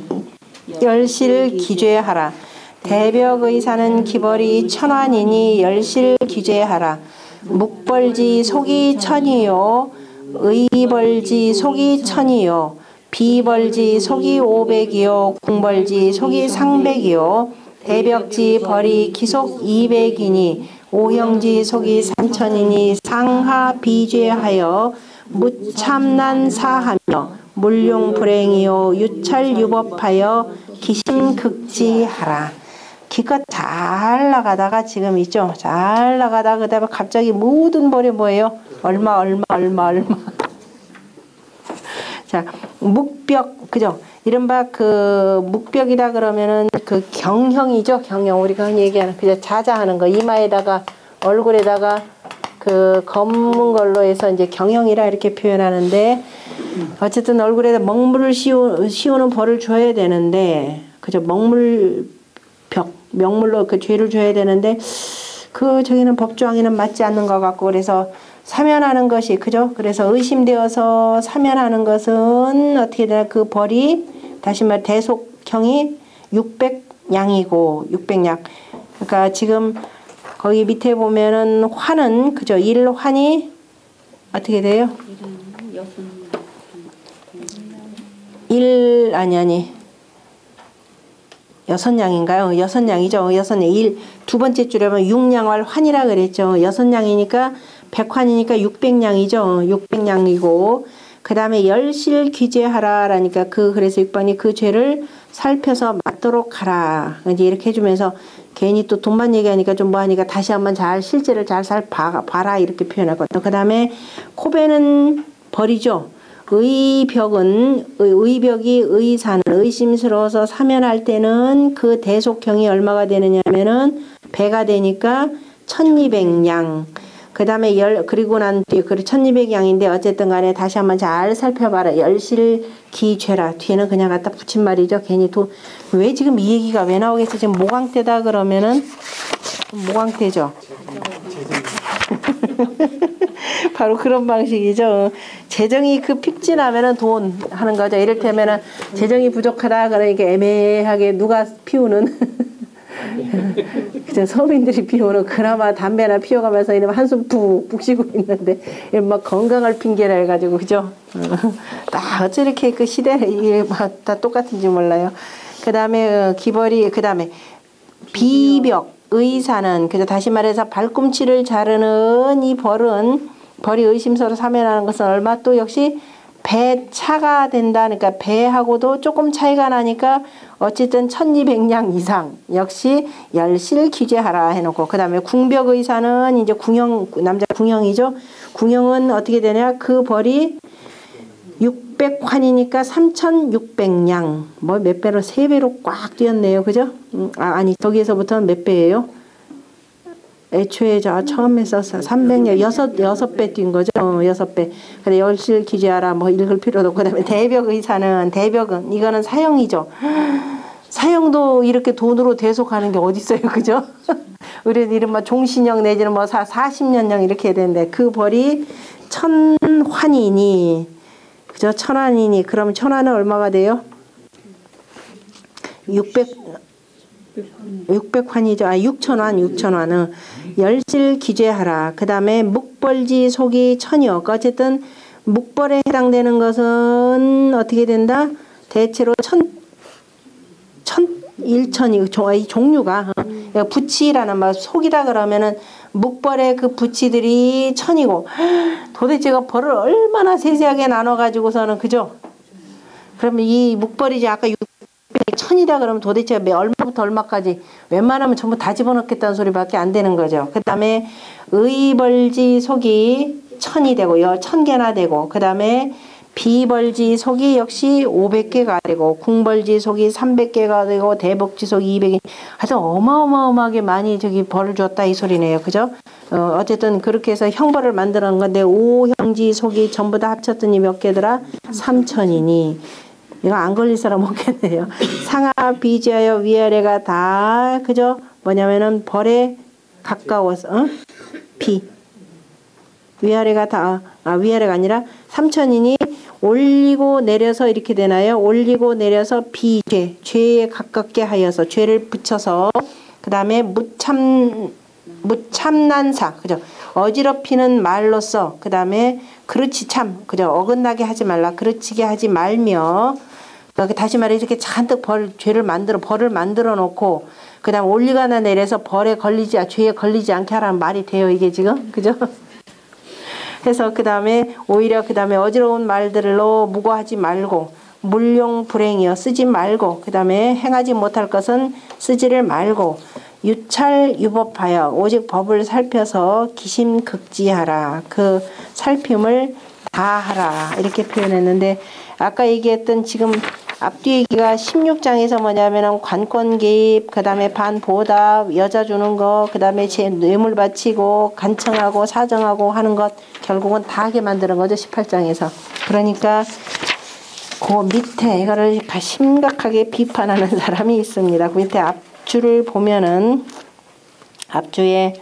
[SPEAKER 1] 열실 기죄하라. 대벽 의사는 기벌이 천환이니 열실 기죄하라. 묵벌지 속이 천이요 의벌지 속이 천이요 비벌지 속이 500이요 궁벌지 속이 상백이요 대벽지 벌이 기속 200이니 오형지 속이 3000이니 상하 비죄하여 무참난 사하며 물룡불행이요 유찰유법하여 기심극지하라. 기껏 잘 나가다가 지금 있죠. 잘 나가다가 그 다음에 갑자기 모든 벌이 뭐예요? 얼마. 자, 묵벽, 그죠? 이른바 그 묵벽이다 그러면은 그 경형이죠. 경형. 우리가 얘기하는 그저 자자하는 거. 이마에다가 얼굴에다가 그 검은 걸로 해서 이제 경형이라 이렇게 표현하는데 어쨌든 얼굴에다 먹물을 씌우는 벌을 줘야 되는데 그죠? 명물로 그 죄를 줘야 되는데 그 저기는 법조항에는 맞지 않는 것 같고 그래서 사면하는 것이 그죠? 그래서 의심되어서 사면하는 것은 어떻게 되나 그 벌이 다시 말 대속형이 600냥이고 600냥. 그러니까 지금 거기 밑에 보면은 환은 그죠? 일환이 어떻게 돼요? 아니 6냥인가요? 6냥이죠. 6냥. 두 번째 줄에 보면 6냥활 환이라 그랬죠. 6냥이니까 100환이니까 600냥이죠. 600냥이고 그 다음에 열실 귀제하라라니까 그래서 6번이 그 죄를 살펴서 맞도록 하라. 이제 이렇게 해주면서 괜히 또 돈만 얘기하니까 좀 뭐하니까 다시 한번 실제를 잘 봐라 이렇게 표현하거든요. 그 다음에 코베는 벌이죠. 의벽이 의사는 의심스러워서 사면할 때는 그 대속형이 얼마가 되느냐면은 배가 되니까 1200냥. 그 다음에 그리고 난 뒤에 1200양인데 어쨌든 간에 다시 한번 잘 살펴봐라. 열실기죄라. 뒤에는 그냥 갖다 붙인 말이죠. 괜히 왜 지금 이 얘기가 왜 나오겠어? 지금 모강대다 그러면은 모강대죠. 바로 그런 방식이죠. 재정이 픽진하면은 돈 하는 거죠. 이를테면은 재정이 부족하다 그러니까 애매하게 누가 피우는 그냥 서민들이 피우는 그나마 담배나 피워가면서 이러면 한숨 푹 쉬고 있는데 막 건강을 핑계로 해가지고 그죠? 다 어째 이렇게 그 시대에 이게 막 다 똑같은지 몰라요. 그 다음에 기벌이 그 다음에 비벽 의사는 그죠? 다시 말해서 발꿈치를 자르는 이 벌이 의심서로 사면하는 것은 얼마 또 역시 배차가 된다. 그러니까 배하고도 조금 차이가 나니까 어쨌든 1200량 이상 역시 열실 기재하라 해놓고, 그 다음에 궁벽의사는 이제 궁형, 남자 궁형이죠. 궁형은 어떻게 되냐, 그 벌이 600환이니까 3600량, 뭐 몇 배로, 3배로 꽉 뛰었네요. 그죠? 아니, 저기에서부터는 몇 배예요? 애초에 저 처음에 써서 300년, 6배 뛴 거죠. 6배. 그래, 열실 기재하라 뭐 읽을 필요도 없고, 그 다음에 대벽의사는, 대벽은, 이거는 사형이죠. 사형도 이렇게 돈으로 대속하는 게 어딨어요. 그죠? 우리는 이른바 종신형 내지는 뭐 40년형 이렇게 해야 되는데, 그 벌이 1000환이니, 그죠? 1000환이니, 그럼 1000환은 얼마가 돼요? 600환이죠. 6000환. 열실 기재하라. 그 다음에 묵벌지 속이 천여. 어쨌든 묵벌에 해당되는 것은 어떻게 된다? 대체로 일천이 종류가 부치라는 말, 속이라 그러면은 묵벌의 그 부치들이 천이고, 도대체 그 벌을 얼마나 세세하게 나눠 가지고서는, 그죠? 그러면 이 묵벌이지 아까 1000이다 그러면 도대체 얼마부터 얼마까지 웬만하면 전부 다 집어넣겠다는 소리밖에 안 되는 거죠. 그 다음에 의벌지 속이 1000이 되고 1000개나 되고, 그 다음에 비벌지 속이 역시 500개가 되고, 궁벌지 속이 300개가 되고, 대복지 속이 200개. 하여튼 어마어마하게 많이 저기 벌을 줬다 이 소리네요. 그죠? 어쨌든 그렇게 해서 형벌을 만들어 놓은 건데, 5형지 속이 전부 다 합쳤더니 몇 개더라? 3000이니 이거 안 걸릴 사람 없겠네요. 상하 비지하여 위아래가 다, 그죠? 뭐냐면은 벌에 가까워서, 위아래가 다, 위아래가 아니라 3000이니 올리고 내려서 이렇게 되나요? 올리고 내려서 비죄, 죄에 가깝게 하여서, 죄를 붙여서, 그 다음에 무참난사, 그죠? 어지럽히는 말로써, 그 다음에 그렇지 참, 그죠? 어긋나게 하지 말라, 그르치게 하지 말며, 다시 말해 이렇게 잔뜩 죄를 벌을 만들어 놓고, 그 다음 올리거나 내려서 죄에 걸리지 않게 하라는 말이 돼요, 이게 지금? 그죠? 해서 그 다음에 오히려 그 다음에 어지러운 말들로 무고하지 말고, 물용 불행이여 쓰지 말고, 그 다음에 행하지 못할 것은 쓰지를 말고, 유찰 유법하여 오직 법을 살펴서 기심극지하라. 그 살핌을 다하라. 이렇게 표현했는데, 아까 얘기했던 지금 앞뒤 얘기가 16장에서 뭐냐면은 관권 개입, 그 다음에 반보답, 여자 주는 거, 그 다음에 뇌물 바치고 간청하고 사정하고 하는 것, 결국은 다 하게 만드는 거죠. 18장에서. 그러니까 그 밑에 이거를 심각하게 비판하는 사람이 있습니다. 그 밑에 앞줄을 보면은, 앞주에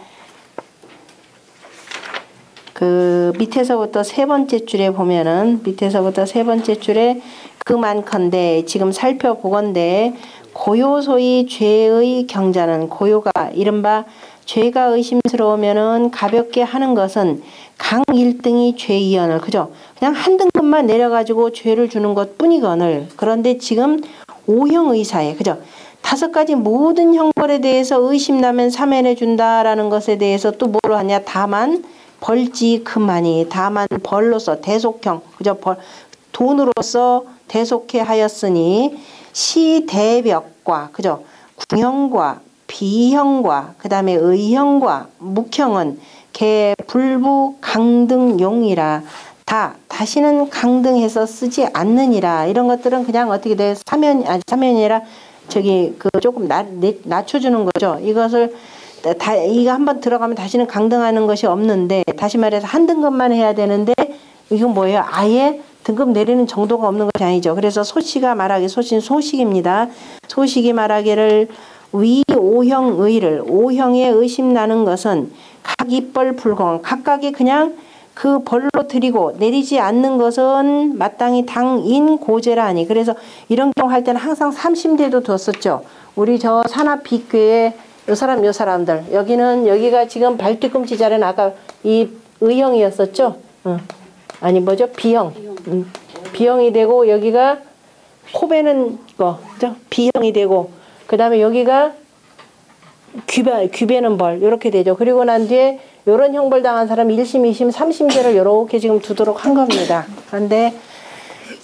[SPEAKER 1] 그 밑에서부터 세 번째 줄에 보면은, 밑에서부터 세 번째 줄에 그만컨대, 지금 살펴보건대, 고요소의 죄의 경자는, 고요가 이른바 죄가 의심스러우면은 가볍게 하는 것은 강 1등이 죄이언을, 그죠? 그냥 한 등급만 내려가지고 죄를 주는 것 뿐이거늘. 그런데 지금 5형 의사에, 그죠? 5가지 모든 형벌에 대해서 의심나면 사면해 준다라는 것에 대해서 또 뭐로 하냐? 다만 벌지 그만이, 다만 벌로서 대속형, 그죠? 돈으로서 대속해 하였으니 시대벽과, 그죠? 궁형과 비형과 그 다음에 의형과 묵형은 개 불부 강등용이라, 다시는 강등해서 쓰지 않느니라. 이런 것들은 그냥 어떻게 돼? 사면이라 저기 그 조금 낮춰주는 거죠. 이것을 이거 한번 들어가면 다시는 강등하는 것이 없는데, 다시 말해서 한 등급만 해야 되는데, 이건 뭐예요? 아예 등급 내리는 정도가 없는 것이 아니죠. 그래서 소시가 말하기, 소식입니다. 소식이 말하기를 위 5형 의를, 5형에 의심나는 것은 각 입벌 불공, 각각이 그냥 그 벌로 드리고 내리지 않는 것은 마땅히 당인 고제라 하니. 그래서 이런 경우 할 때는 항상 30대도 뒀었죠. 우리 저 산하비교회 요 사람들, 여기가 지금 발뒤꿈치 자리는 아까 이 의형이었었죠. 아니 뭐죠? 비형. 비형이 되고, 여기가 코베는 거, 그죠? 비형이 되고, 그 다음에 여기가 귀배는 벌, 이렇게 되죠. 그리고 난 뒤에 요런 형벌 당한 사람 1심, 2심, 3심제를 이렇게 지금 두도록 한 겁니다. 그런데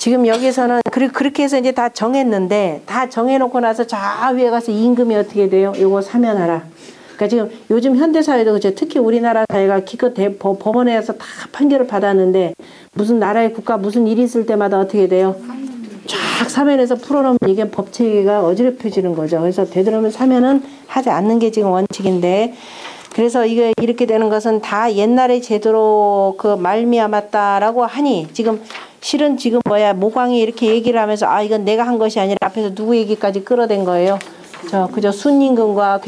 [SPEAKER 1] 지금 여기서는 그렇게 해서 이제 다 정했는데 다 정해놓고 나서 저 위에 가서 임금이 어떻게 돼요? 요거 사면하라. 그러니까 지금 요즘 현대사회도 그죠. 특히 우리나라 사회가 기껏 법원에서 다 판결을 받았는데 무슨 나라의 국가 무슨 일이 있을 때마다 어떻게 돼요? 쫙 사면에서 풀어놓으면 이게 법체계가 어지럽혀지는 거죠. 그래서 되도록이면 사면은 하지 않는 게 지금 원칙인데 그래서 이게 이렇게 되는 것은 다 옛날의 제도로 그 말미암았다라고 하니 지금 실은 지금 모광이 이렇게 얘기를 하면서 이건 내가 한 것이 아니라 앞에서 누구 얘기까지 끌어댄 거예요. 그저 순임금과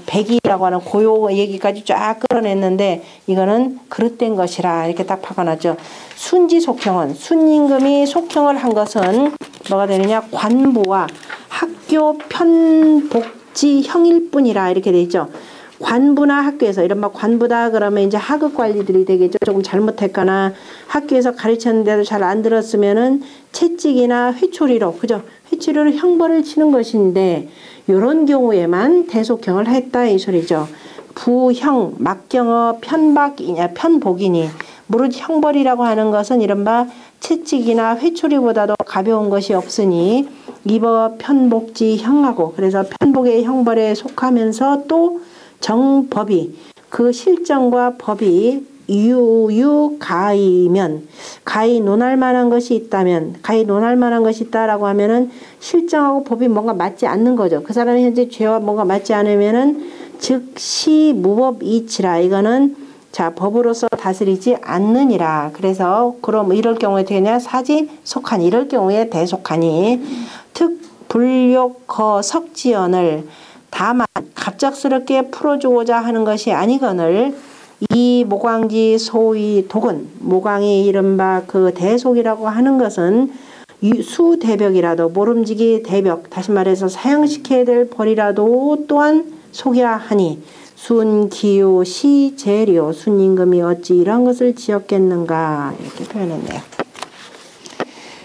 [SPEAKER 1] 백이라고 하는 고요 얘기까지 쫙 끌어냈는데 이거는 그릇된 것이라 이렇게 딱 박아놨죠. 순지 속형은 순임금이 속형을 한 것은 뭐가 되느냐 관부와 학교 편복지형일 뿐이라 이렇게 돼 있죠. 관부나 학교에서 이른바 관부다 그러면 이제 하급 관리들이 되겠죠. 조금 잘못했거나 학교에서 가르쳤는데도 잘 안 들었으면은 채찍이나 회초리로 그죠? 회초리로 형벌을 치는 것인데 이런 경우에만 대속형을 했다 이 소리죠. 부형, 막경어, 편복이니 무릇 형벌이라고 하는 것은 이른바 채찍이나 회초리보다도 가벼운 것이 없으니 이버 편복지형하고 그래서 편복의 형벌에 속하면서 또 정법이 그 실정과 법이 유가이면 가히 논할 만한 것이 있다면 가히 논할 만한 것이 있다라고 하면은 실정하고 법이 뭔가 맞지 않는 거죠. 그 사람이 현재 죄와 뭔가 맞지 않으면은 즉시 무법이치라 이거는 자 법으로서 다스리지 않느니라. 그래서 그럼 이럴 경우에 되냐 사지 속하니 이럴 경우에 대속하니 특 불욕거 석지연을 다만 갑작스럽게 풀어주고자 하는 것이 아니거늘 이 모광지 소위 독은 모광이 이른바 그 대속이라고 하는 것은 수대벽이라도 모름지기 대벽 다시 말해서 사형시켜야 될 벌이라도 또한 속여야 하니 순기요 시재료 순임금이 어찌 이런 것을 지었겠는가 이렇게 표현했네요.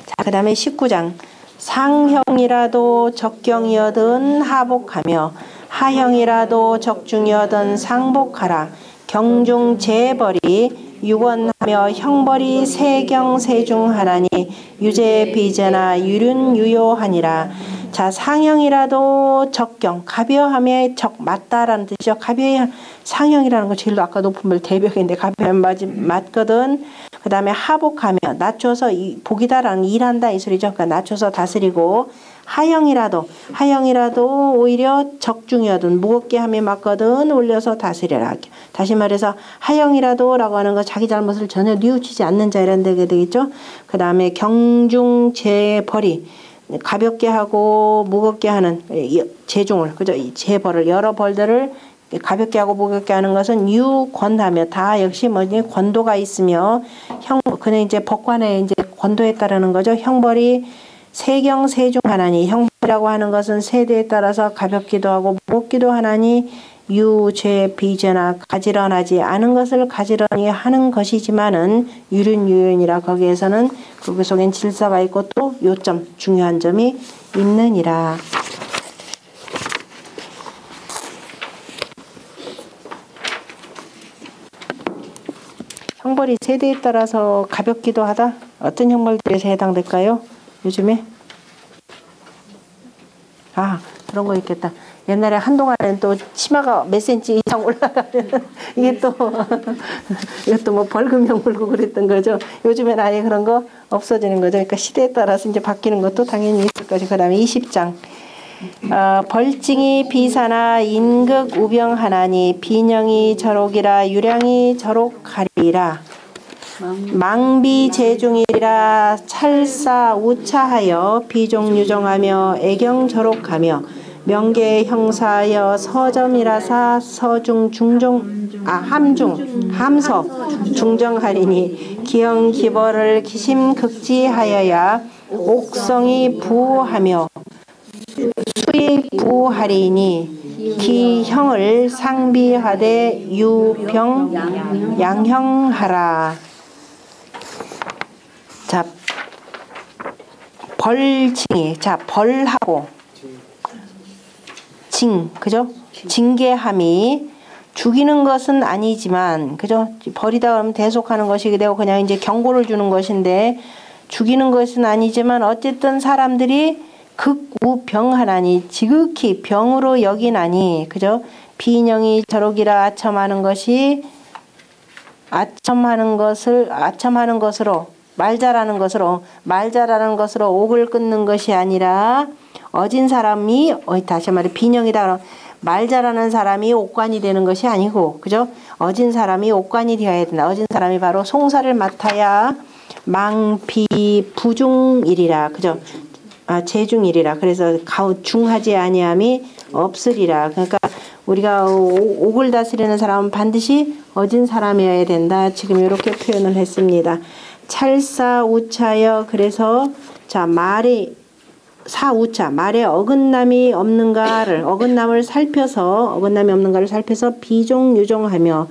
[SPEAKER 1] 자, 그 다음에 19장 상형이라도 적경이어든 하복하며 하형이라도 적중이어든 상복하라. 경중 재벌이 유건하며 형벌이 세경세중하라니 유죄 비제나 유륜 유효하니라. 자 상형이라도 적경 가벼함에 적 맞다라는 뜻이죠. 가벼이 상형이라는 거 제일 아까 높은 별 대벽인데 가벼움 맞거든. 그 다음에 하복하며 낮춰서 복이다라는 일한다 이 소리죠. 그러니까 낮춰서 다스리고 하형이라도 오히려 적중이어든 무겁게 함에 맞거든 올려서 다스려라. 다시 말해서 하형이라도 라고 하는 거 자기 잘못을 전혀 뉘우치지 않는 자 이런 데가 되겠죠. 그 다음에 경중재벌이 가볍게 하고 무겁게 하는 재중을 그죠? 재벌을 여러 벌들을 가볍게 하고 무겁게 하는 것은 유권하며 다 역시 뭐지 권도가 있으며 그는 이제 법관에 이제 권도에 따르는 거죠. 형벌이 세경세중하나니 형벌이라고 하는 것은 세대에 따라서 가볍기도 하고 무겁기도 하나니 유죄 비죄나 가지런하지 않은 것을 가지런히 하는 것이지만은 유륜유연이라 거기에서는 그 속엔 질서가 있고 또 요점 중요한 점이 있느니라. 형벌이 세대에 따라서 가볍기도 하다. 어떤 형벌들에서 해당될까요? 요즘에? 그런 거 있겠다. 옛날에 한동안엔 또 치마가 몇 센치 이상 올라가면 이게 또 이것도 뭐 벌금형 물고 그랬던 거죠. 요즘엔 아예 그런 거 없어지는 거죠. 그러니까 시대에 따라서 이제 바뀌는 것도 당연히 있을 것이. 그다음에 20장. 벌징이 비사나 인극 우병하나니 비령이 저록이라 유량이 저록하리라. 망비 재중이라 찰사 우차하여 비종유정하며 애경 저록하며 명계 형사여 서점이라사 서중 중종 함서 중정하리니 기형 기벌을 기심극지하여야 옥성이 부하며 수익 부하리니 기형을 상비하되 유병 양형하라. 자 벌징이 벌하고 그죠? 징계함이 죽이는 것은 아니지만, 그죠? 벌이다 그러면 대속하는 것이게 되고, 그냥 이제 경고를 주는 것인데, 죽이는 것은 아니지만 어쨌든 사람들이 극우병하나니 지극히 병으로 여기나니 그죠? 비인형이 저러기라 아첨하는 것이 아첨하는 것으로 말 잘하는 것으로 옥을 끊는 것이 아니라 어진 사람이 다시 말해 비인형이다. 말 잘하는 사람이 옥관이 되는 것이 아니고 그죠? 어진 사람이 옥관이 되어야 된다. 어진 사람이 바로 송사를 맡아야 망비 부중이리라 그죠? 재중이리라. 그래서 중하지 아니함이 없으리라. 그러니까 우리가 옥을 다스리는 사람은 반드시 어진 사람이어야 된다. 지금 이렇게 표현을 했습니다. 찰사우차여. 그래서 자 말이 사우차 말에 어긋남이 없는가를 어긋남이 없는가를 살펴서 비종유종하며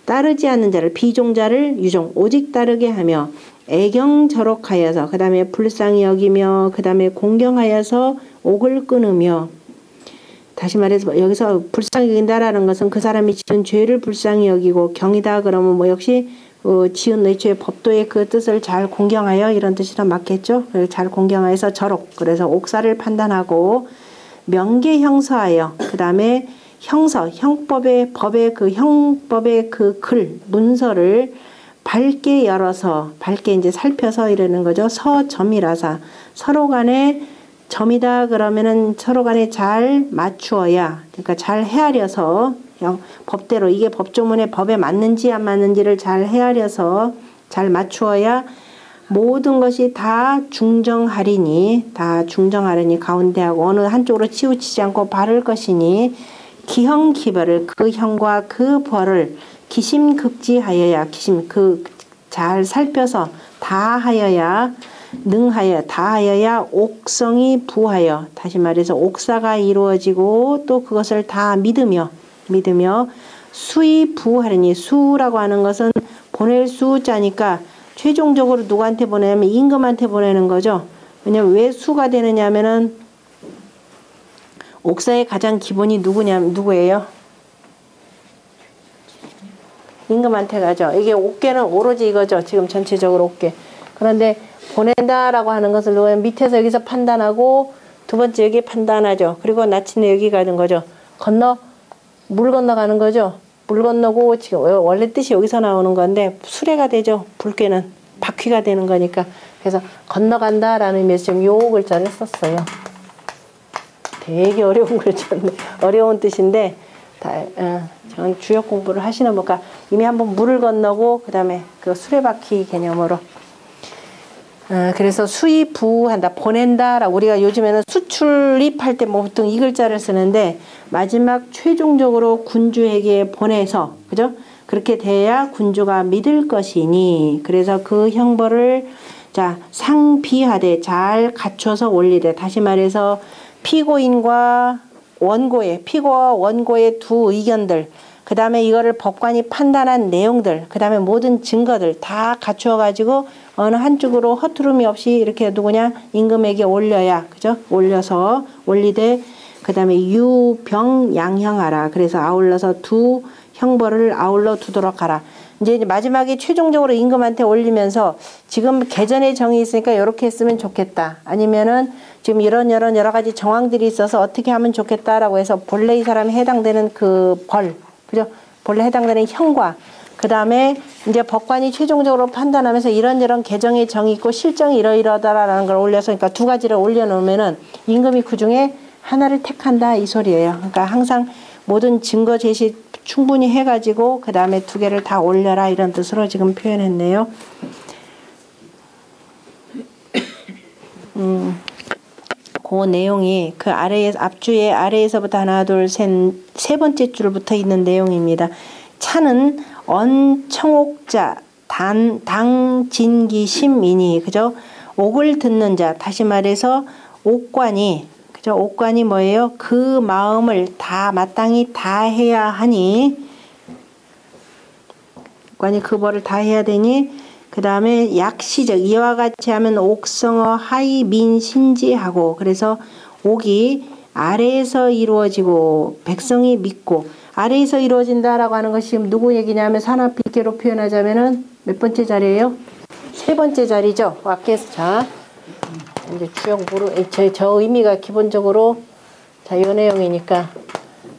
[SPEAKER 1] 따르지 않는 자를 비종자를 유종 오직 따르게 하며 애경저록하여서 그 다음에 불쌍히 여기며 그 다음에 공경하여서 옥을 끊으며 다시 말해서 여기서 불쌍히 여긴다라는 것은 그 사람이 지은 죄를 불쌍히 여기고 경이다 그러면 뭐 역시 지은 애초에 법도의 그 뜻을 잘 공경하여 이런 뜻이라 맞겠죠. 잘 공경하여서 저록 그래서 옥사를 판단하고 명계형서하여 그 다음에 형법의 그 글 문서를 밝게 열어서 밝게 이제 살펴서 이러는 거죠. 서점이라사 서로 간에 점이다 그러면은 서로 간에 잘 맞추어야 그러니까 잘 헤아려서 법대로 이게 법조문의 법에 맞는지 안 맞는지를 잘 헤아려서 잘 맞추어야 모든 것이 다 중정하리니 가운데하고 어느 한쪽으로 치우치지 않고 바를 것이니 기형기벌을 그 형과 그 벌을 기심극지하여야 잘 살펴서 다하여야 다하여야 옥성이 부하여 다시 말해서 옥사가 이루어지고 또 그것을 다 믿으며 수이 부하리니 수라고 하는 것은 보낼 수자니까 최종적으로 누구한테 보내냐면 임금한테 보내는 거죠. 왜냐면 왜 수가 되느냐 하면은 옥사의 가장 기본이 누구예요? 임금한테 가죠. 이게 옥계는 오로지 이거죠. 지금 전체적으로 옥계. 그런데 보낸다라고 하는 것을 밑에서 여기서 판단하고 두 번째 여기 판단하죠. 그리고 나치는 여기 가는 거죠. 물 건너가는 거죠. 물 건너고 지금 원래 뜻이 여기서 나오는 건데 수레가 되죠. 불쾌는 바퀴가 되는 거니까. 그래서 건너간다라는 의미에서 지금 요 글자를 썼어요. 되게 어려운 글자인데 어려운 뜻인데 저는 주역 공부를 하시는 분과 이미 한번 물을 건너고 그 다음에 그 수레바퀴 개념으로 그래서 수입부한다 보낸다라고 우리가 요즘에는 수출입할 때 뭐 보통 이 글자를 쓰는데 마지막 최종적으로 군주에게 보내서 그죠? 그렇게 돼야 군주가 믿을 것이니 그래서 그 형벌을 자 상비하되 잘 갖춰서 올리되 다시 말해서 피고와 원고의 두 의견들 그 다음에 이거를 법관이 판단한 내용들 그 다음에 모든 증거들 다 갖추어 가지고 어느 한쪽으로 허투름이 없이 이렇게 누구냐 임금에게 올려야 그죠? 올려서 올리되 그 다음에 유병양형하라. 그래서 아울러서 두 형벌을 아울러 두도록 하라. 이제 마지막에 최종적으로 임금한테 올리면서 지금 개전의 정이 있으니까 이렇게 했으면 좋겠다. 아니면은 지금 이런 여러 가지 정황들이 있어서 어떻게 하면 좋겠다라고 해서 본래 이 사람이 해당되는 그 벌, 그죠? 본래 해당되는 형과 그 다음에 이제 법관이 최종적으로 판단하면서 이런 개정의 정이 있고 실정이 이러이러다라는 걸 올려서 그러니까 두 가지를 올려놓으면은 임금이 그 중에 하나를 택한다 이 소리예요. 그러니까 항상 모든 증거 제시 충분히 해가지고 그 다음에 두 개를 다 올려라 이런 뜻으로 지금 표현했네요. 그 내용이 그 아래에 앞줄에 아래에서부터 하나 둘 세 번째 줄부터 있는 내용입니다. 차는 언청옥자 당진기심이니 그죠? 옥을 듣는 자 다시 말해서 옥관이 그죠? 옥관이 뭐예요? 그 마음을 다 마땅히 다 해야 하니 옥관이 그 벌을 다 해야 되니 그 다음에 약시적 이와 같이 하면 옥성어 하이민신지하고 그래서 옥이 아래에서 이루어지고 백성이 믿고 아래에서 이루어진다라고 하는 것이 지금 누구 얘기냐면 산업비계로 표현하자면은 몇 번째 자리예요? 세 번째 자리죠. 왁께서 자 이제 주역 저 의미가 기본적으로 자 요 내용이니까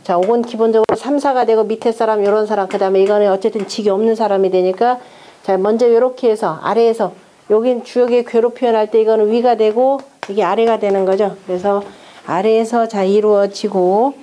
[SPEAKER 1] 자 5건 기본적으로 3, 4가 되고 밑에 사람 요런 사람 그 다음에 이거는 어쨌든 직이 없는 사람이 되니까 자 먼저 요렇게 해서 아래에서 여긴 주역의 괴로 표현할 때 이거는 위가 되고 이게 아래가 되는 거죠. 그래서 아래에서 자 이루어지고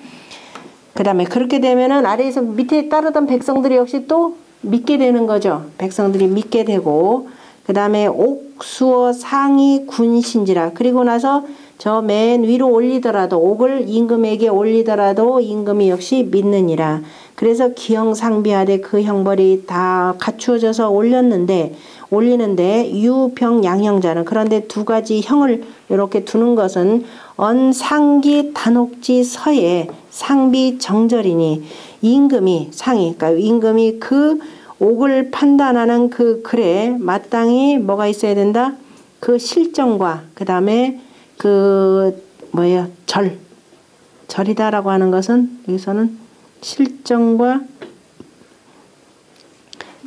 [SPEAKER 1] 그 다음에 그렇게 되면은 아래에서 밑에 따르던 백성들이 역시 또 믿게 되는 거죠. 백성들이 믿게 되고 그 다음에 옥수어 상이 군신지라 그리고 나서 저 맨 위로 올리더라도 옥을 임금에게 올리더라도 임금이 역시 믿느니라. 그래서 기형상비하되 그 형벌이 다 갖추어져서 올리는데 유병양형자는 그런데 두 가지 형을 이렇게 두는 것은 언상기 단옥지 서에 상비 정절이니 임금이 상이 그러니까 임금이 그 옥을 판단하는 그 글에 마땅히 뭐가 있어야 된다? 그 실정과 그 다음에 그 뭐예요? 절이다라고 하는 것은 여기서는 실정과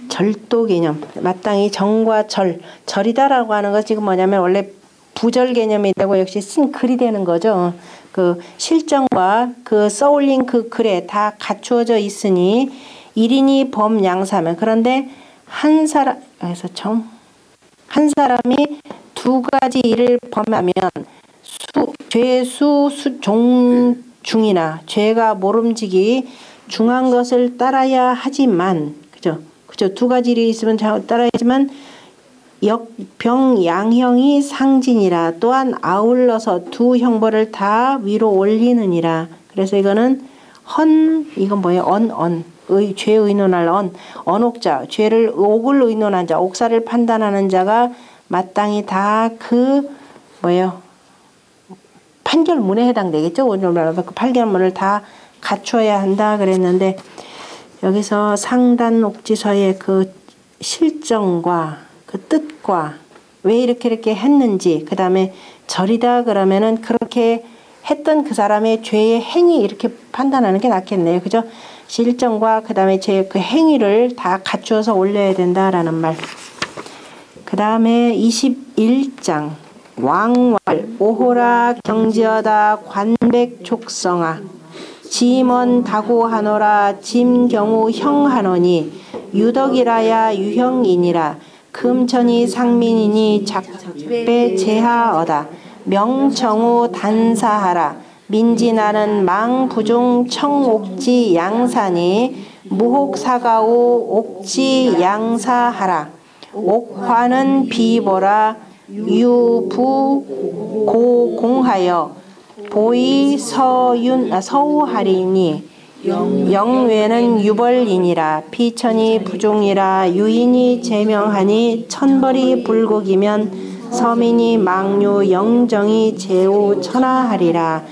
[SPEAKER 1] 절도 개념 마땅히 정과 절이다라고 하는 것 지금 뭐냐면 원래 부절 개념이 되고 역시 쓴 글이 되는 거죠. 그 실정과 그 써올린 그 글에 다 갖추어져 있으니 1인이 범양사면 그런데 한 사람이 두 가지 일을 범하면 죄수 종중이나 죄가 모름지기 중한 것을 따라야 하지만 그죠 두 가지 일이 있으면 따라야지만 역병양형이 상진이라 또한 아울러서 두 형벌을 다 위로 올리느니라. 그래서 이거는 이건 뭐예요? 죄 의논할 언옥자 죄를 옥을 의논한 자 옥사를 판단하는 자가 마땅히 다 그 뭐예요? 판결문에 해당되겠죠. 오늘 말하면 그 판결문을 다 갖춰야 한다 그랬는데 여기서 상단 옥지서의 그 실정과 그 뜻과 왜 이렇게 했는지 그 다음에 절이다 그러면은 그렇게 했던 그 사람의 죄의 행위 이렇게 판단하는 게 낫겠네요. 그죠? 실정과 그 다음에 제 그 행위를 다 갖추어서 올려야 된다라는 말. 그 다음에 21장 왕왈 오호라 경지어다 관백 족성아 지먼 다고하노라 짐경우 형하노니 유덕이라야 유형이니라 금천이 상민이니 작배 제하어다 명청우 단사하라 민지나는 망부중 청옥지 양산이 무혹사가오 옥지 양사하라 옥화는 비보라 유부 고공하여 보이 서우하리니 영외는 유벌이니라 피천이 부종이라 유인이 제명하니 천벌이 불곡이면 서민이 망류 영정이 제우 천하하리라.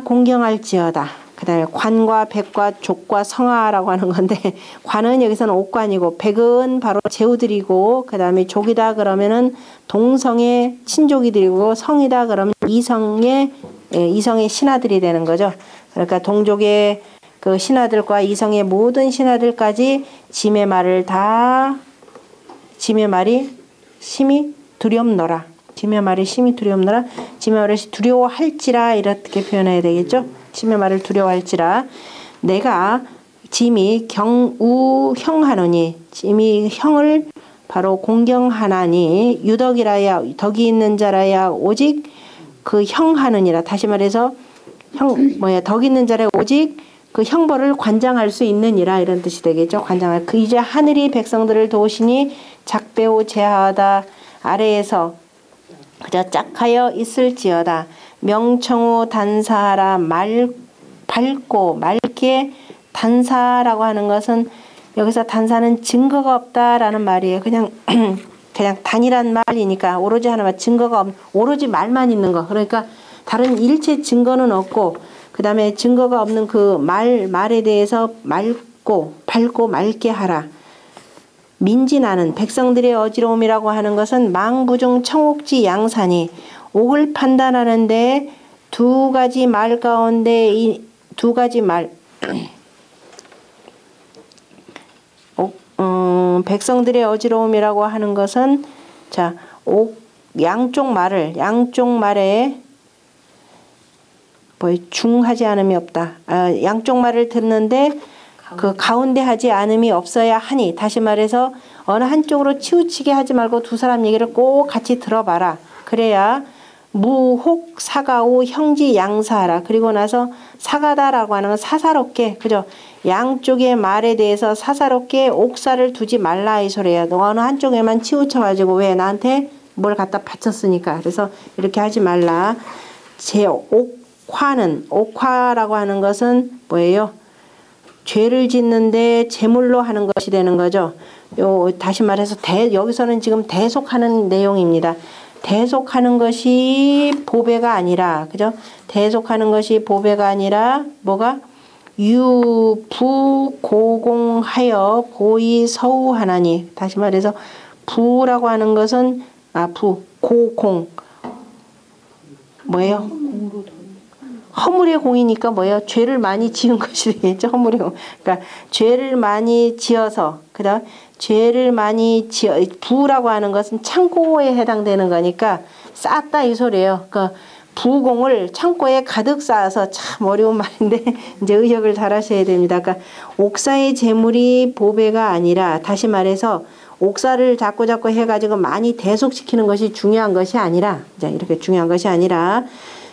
[SPEAKER 1] 공경할지어다. 그 다음에 관과 백과 족과 성하라고 하는 건데 관은 여기서는 옥관이고 백은 바로 제후들이고 그 다음에 족이다 그러면은 동성의 친족이들이고 성이다 그러면 이성의 신하들이 되는 거죠. 그러니까 동족의 그 신하들과 이성의 모든 신하들까지 짐의 말이 심히 두렵노라. 짐의 말이 심히 두렵노라. 짐의 말을 두려워할지라 이렇게 표현해야 되겠죠. 짐의 말을 두려워할지라 내가 짐이 경우 형하노니 짐이 형을 바로 공경하나니 유덕이라야 덕이 있는 자라야 오직 그 형하느니라. 다시 말해서 덕 있는 자라 오직 그 형벌을 관장할 수 있느니라 이런 뜻이 되겠죠. 관장할 그 이제 하늘이 백성들을 도우시니 작배우 제하하다 아래에서 그저 짝하여 있을지어다 명청우 단사하라 밝고 맑게 단사라고 하는 것은 여기서 단사는 증거가 없다라는 말이에요. 그냥 단이란 말이니까 오로지 하나만 증거가 오로지 말만 있는 거. 그러니까 다른 일체 증거는 없고 그 다음에 증거가 없는 그 말에 대해서 밝고 맑게 하라. 민진하는 백성들의 어지러움이라고 하는 것은 망부중 청옥지 양산이 옥을 판단하는데 두 가지 말 가운데 이 두 가지 말 백성들의 어지러움이라고 하는 것은 자, 양쪽 말에 뭐 중하지 않음이 없다. 양쪽 말을 듣는데 그 가운데 하지 않음이 없어야 하니, 다시 말해서 어느 한쪽으로 치우치게 하지 말고 두 사람 얘기를 꼭 같이 들어봐라. 그래야 무혹 사가우 형지 양사하라. 그리고 나서 사가다라고 하는 건 사사롭게, 그죠? 양쪽의 말에 대해서 사사롭게 옥사를 두지 말라 이 소리예요. 너 어느 한쪽에만 치우쳐가지고 왜 나한테 뭘 갖다 바쳤으니까. 그래서 이렇게 하지 말라. 옥화라고 하는 것은 뭐예요? 죄를 짓는데 제물로 하는 것이 되는 거죠. 다시 말해서 여기서는 지금 대속하는 내용입니다. 대속하는 것이 보배가 아니라, 그죠? 대속하는 것이 보배가 아니라 뭐가? 유부고공하여 보이 서우하나니. 다시 말해서 부라고 하는 것은 고공 뭐예요? 허물의 공이니까 뭐예요? 죄를 많이 지은 것이 되겠죠. 허물의 공. 그러니까 죄를 많이 지어서, 그다음 죄를 많이 부라고 하는 것은 창고에 해당되는 거니까 쌓았다 이 소리예요. 그러니까 부공을 창고에 가득 쌓아서, 참 어려운 말인데 이제 의역을 잘 하셔야 됩니다. 그러니까 옥사의 재물이 보배가 아니라, 다시 말해서 옥사를 자꾸 해가지고 많이 대속시키는 것이 중요한 것이 아니라, 이제 이렇게 중요한 것이 아니라,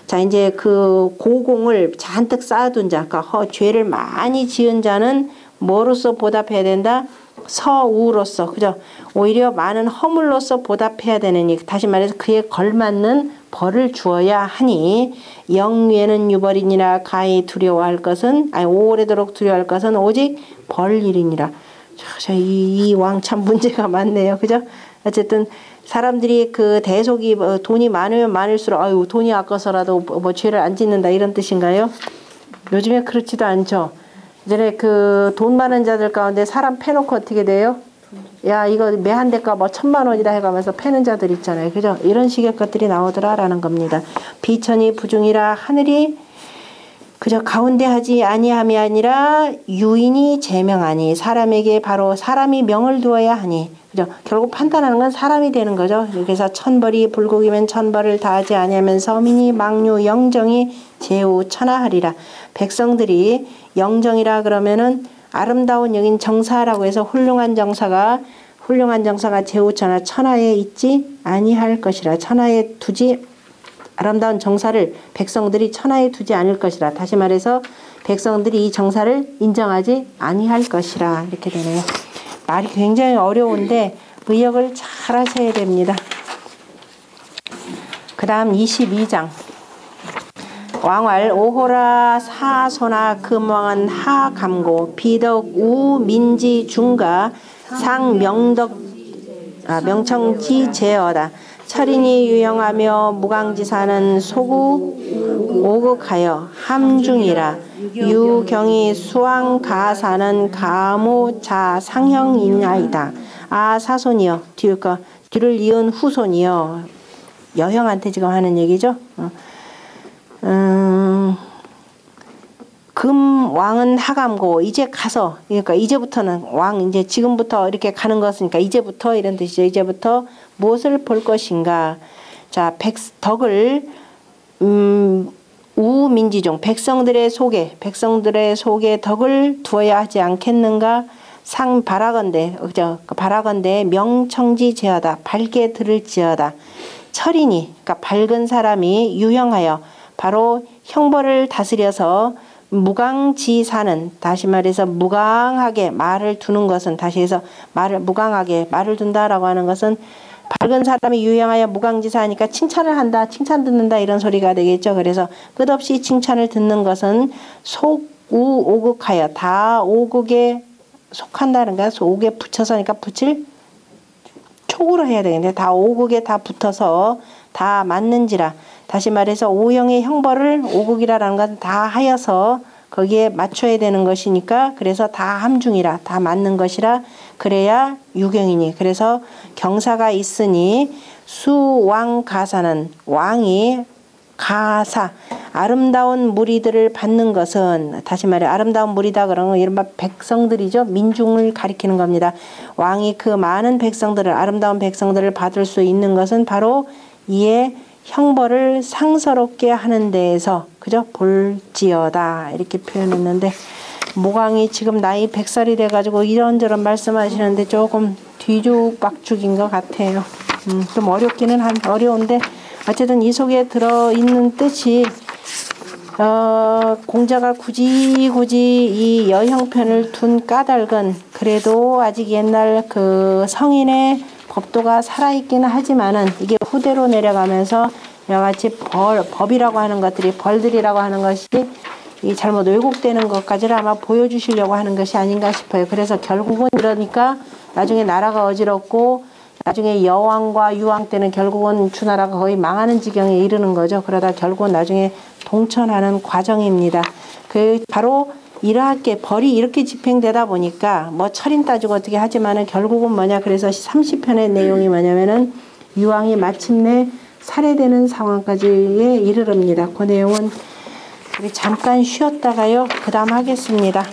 [SPEAKER 1] 자, 이제 그 고공을 잔뜩 쌓아둔 자, 그러니까 죄를 많이 지은 자는 뭐로서 보답해야 된다? 서우로서, 그죠? 오히려 많은 허물로서 보답해야 되느니, 다시 말해서 그에 걸맞는 벌을 주어야 하니, 영예는 유벌이니라 가히 두려워할 것은, 오래도록 두려워할 것은 오직 벌일이니라. 이 왕 참 문제가 많네요, 그죠? 어쨌든 사람들이 그 대속이 돈이 많으면 많을수록 돈이 아까워서라도 뭐 죄를 안 짓는다 이런 뜻인가요? 요즘에 그렇지도 않죠. 이전에 그 돈 많은 자들 가운데 사람 패놓고 어떻게 돼요? 야, 이거 매 한 대가 뭐 1000만 원이다 해가면서 패는 자들 있잖아요. 그죠? 이런 식의 것들이 나오더라라는 겁니다. 비천이 부중이라 하늘이 그저 가운데 하지 아니함이 아니라 유인이 제명하니, 사람에게 바로 사람이 명을 두어야 하니, 그죠? 결국 판단하는 건 사람이 되는 거죠. 그래서 천벌이 불국이면 천벌을 다하지 아니하면 서민이 망류 영정이 제우 천하하리라. 백성들이 영정이라 그러면은 아름다운 여긴 정사라고 해서 훌륭한 정사가 제우 천하에 있지 아니할 것이라. 천하에 두지 아름다운 정사를 백성들이 천하에 두지 않을 것이라. 다시 말해서 백성들이 이 정사를 인정하지 아니할 것이라. 이렇게 되네요. 말이 굉장히 어려운데 의역을 잘 하셔야 됩니다. 그 다음 22장. 왕왈 오호라 사소나 금왕은 하감고 비덕 우민지 중가 명청지 제어다. 철인이 유영하며 무강지사는 소구 오극하여 함중이라. 유경이 수왕가사는 가모자 상형이나이다. 사손이여. 뒤를 이은 후손이여. 여형한테 지금 하는 얘기죠. 금왕은 하감고. 이제 가서, 그러니까 이제부터는 이제 지금부터 이렇게 가는 것이니까 이제부터 이런 뜻이죠. 이제부터 무엇을 볼 것인가. 자, 덕을 우민지중 백성들의 속에 덕을 두어야 하지 않겠는가. 바라건대 명청지제하다. 밝게 들을지어다. 철인이, 그러니까 밝은 사람이 유형하여 바로 형벌을 다스려서 무강지사는, 다시 말해서 무강하게 말을 두는 것은, 다시 해서 무강하게 말을 둔다라고 하는 것은 밝은 사람이 유형하여 무강지사하니까 칭찬을 한다, 칭찬 듣는다 이런 소리가 되겠죠. 그래서 끝없이 칭찬을 듣는 것은 속우오극하여 다 오극에 속한다는 거야. 오극에 붙여서니까 붙일 촉으로 해야 되겠는데 다 오극에 다 붙어서 다 맞는지라. 다시 말해서 오형의 형벌을 오극이라는 것은 다 하여서 거기에 맞춰야 되는 것이니까, 그래서 다 함중이라, 다 맞는 것이라. 그래야 유경이니. 그래서 경사가 있으니 수왕가사는 왕이 가사 아름다운 무리들을 받는 것은 다시 말해 아름다운 무리다 그러는 건 이른바 백성들이죠. 민중을 가리키는 겁니다. 왕이 그 많은 백성들을 아름다운 백성들을 받을 수 있는 것은 바로 이에 형벌을 상서롭게 하는 데에서 그죠? 볼지어다 이렇게 표현했는데 모광이 지금 나이 100살이 돼가지고 이런저런 말씀하시는데 조금 뒤죽박죽인 것 같아요. 좀 어렵기는 어려운데 어쨌든 이 속에 들어있는 뜻이 공자가 굳이 이 여형편을 둔 까닭은 그래도 아직 옛날 그 성인의 법도가 살아있기는 하지만은 이게 후대로 내려가면서 여러가지 법이라고 하는 것들이 벌들이라고 하는 것이 이 잘못 왜곡되는 것까지를 아마 보여주시려고 하는 것이 아닌가 싶어요. 그래서 결국은 그러니까 나중에 나라가 어지럽고 나중에 여왕과 유왕 때는 결국은 주나라가 거의 망하는 지경에 이르는 거죠. 그러다 결국은 나중에 동천하는 과정입니다. 그 바로 이렇게 벌이 이렇게 집행되다 보니까 뭐 철인 따지고 어떻게 하지만은 결국은 뭐냐 그래서 30편의 내용이 뭐냐면은 유왕이 마침내 살해되는 상황까지 이르릅니다. 그 내용은 우리 잠깐 쉬었다가요. 그 다음 하겠습니다.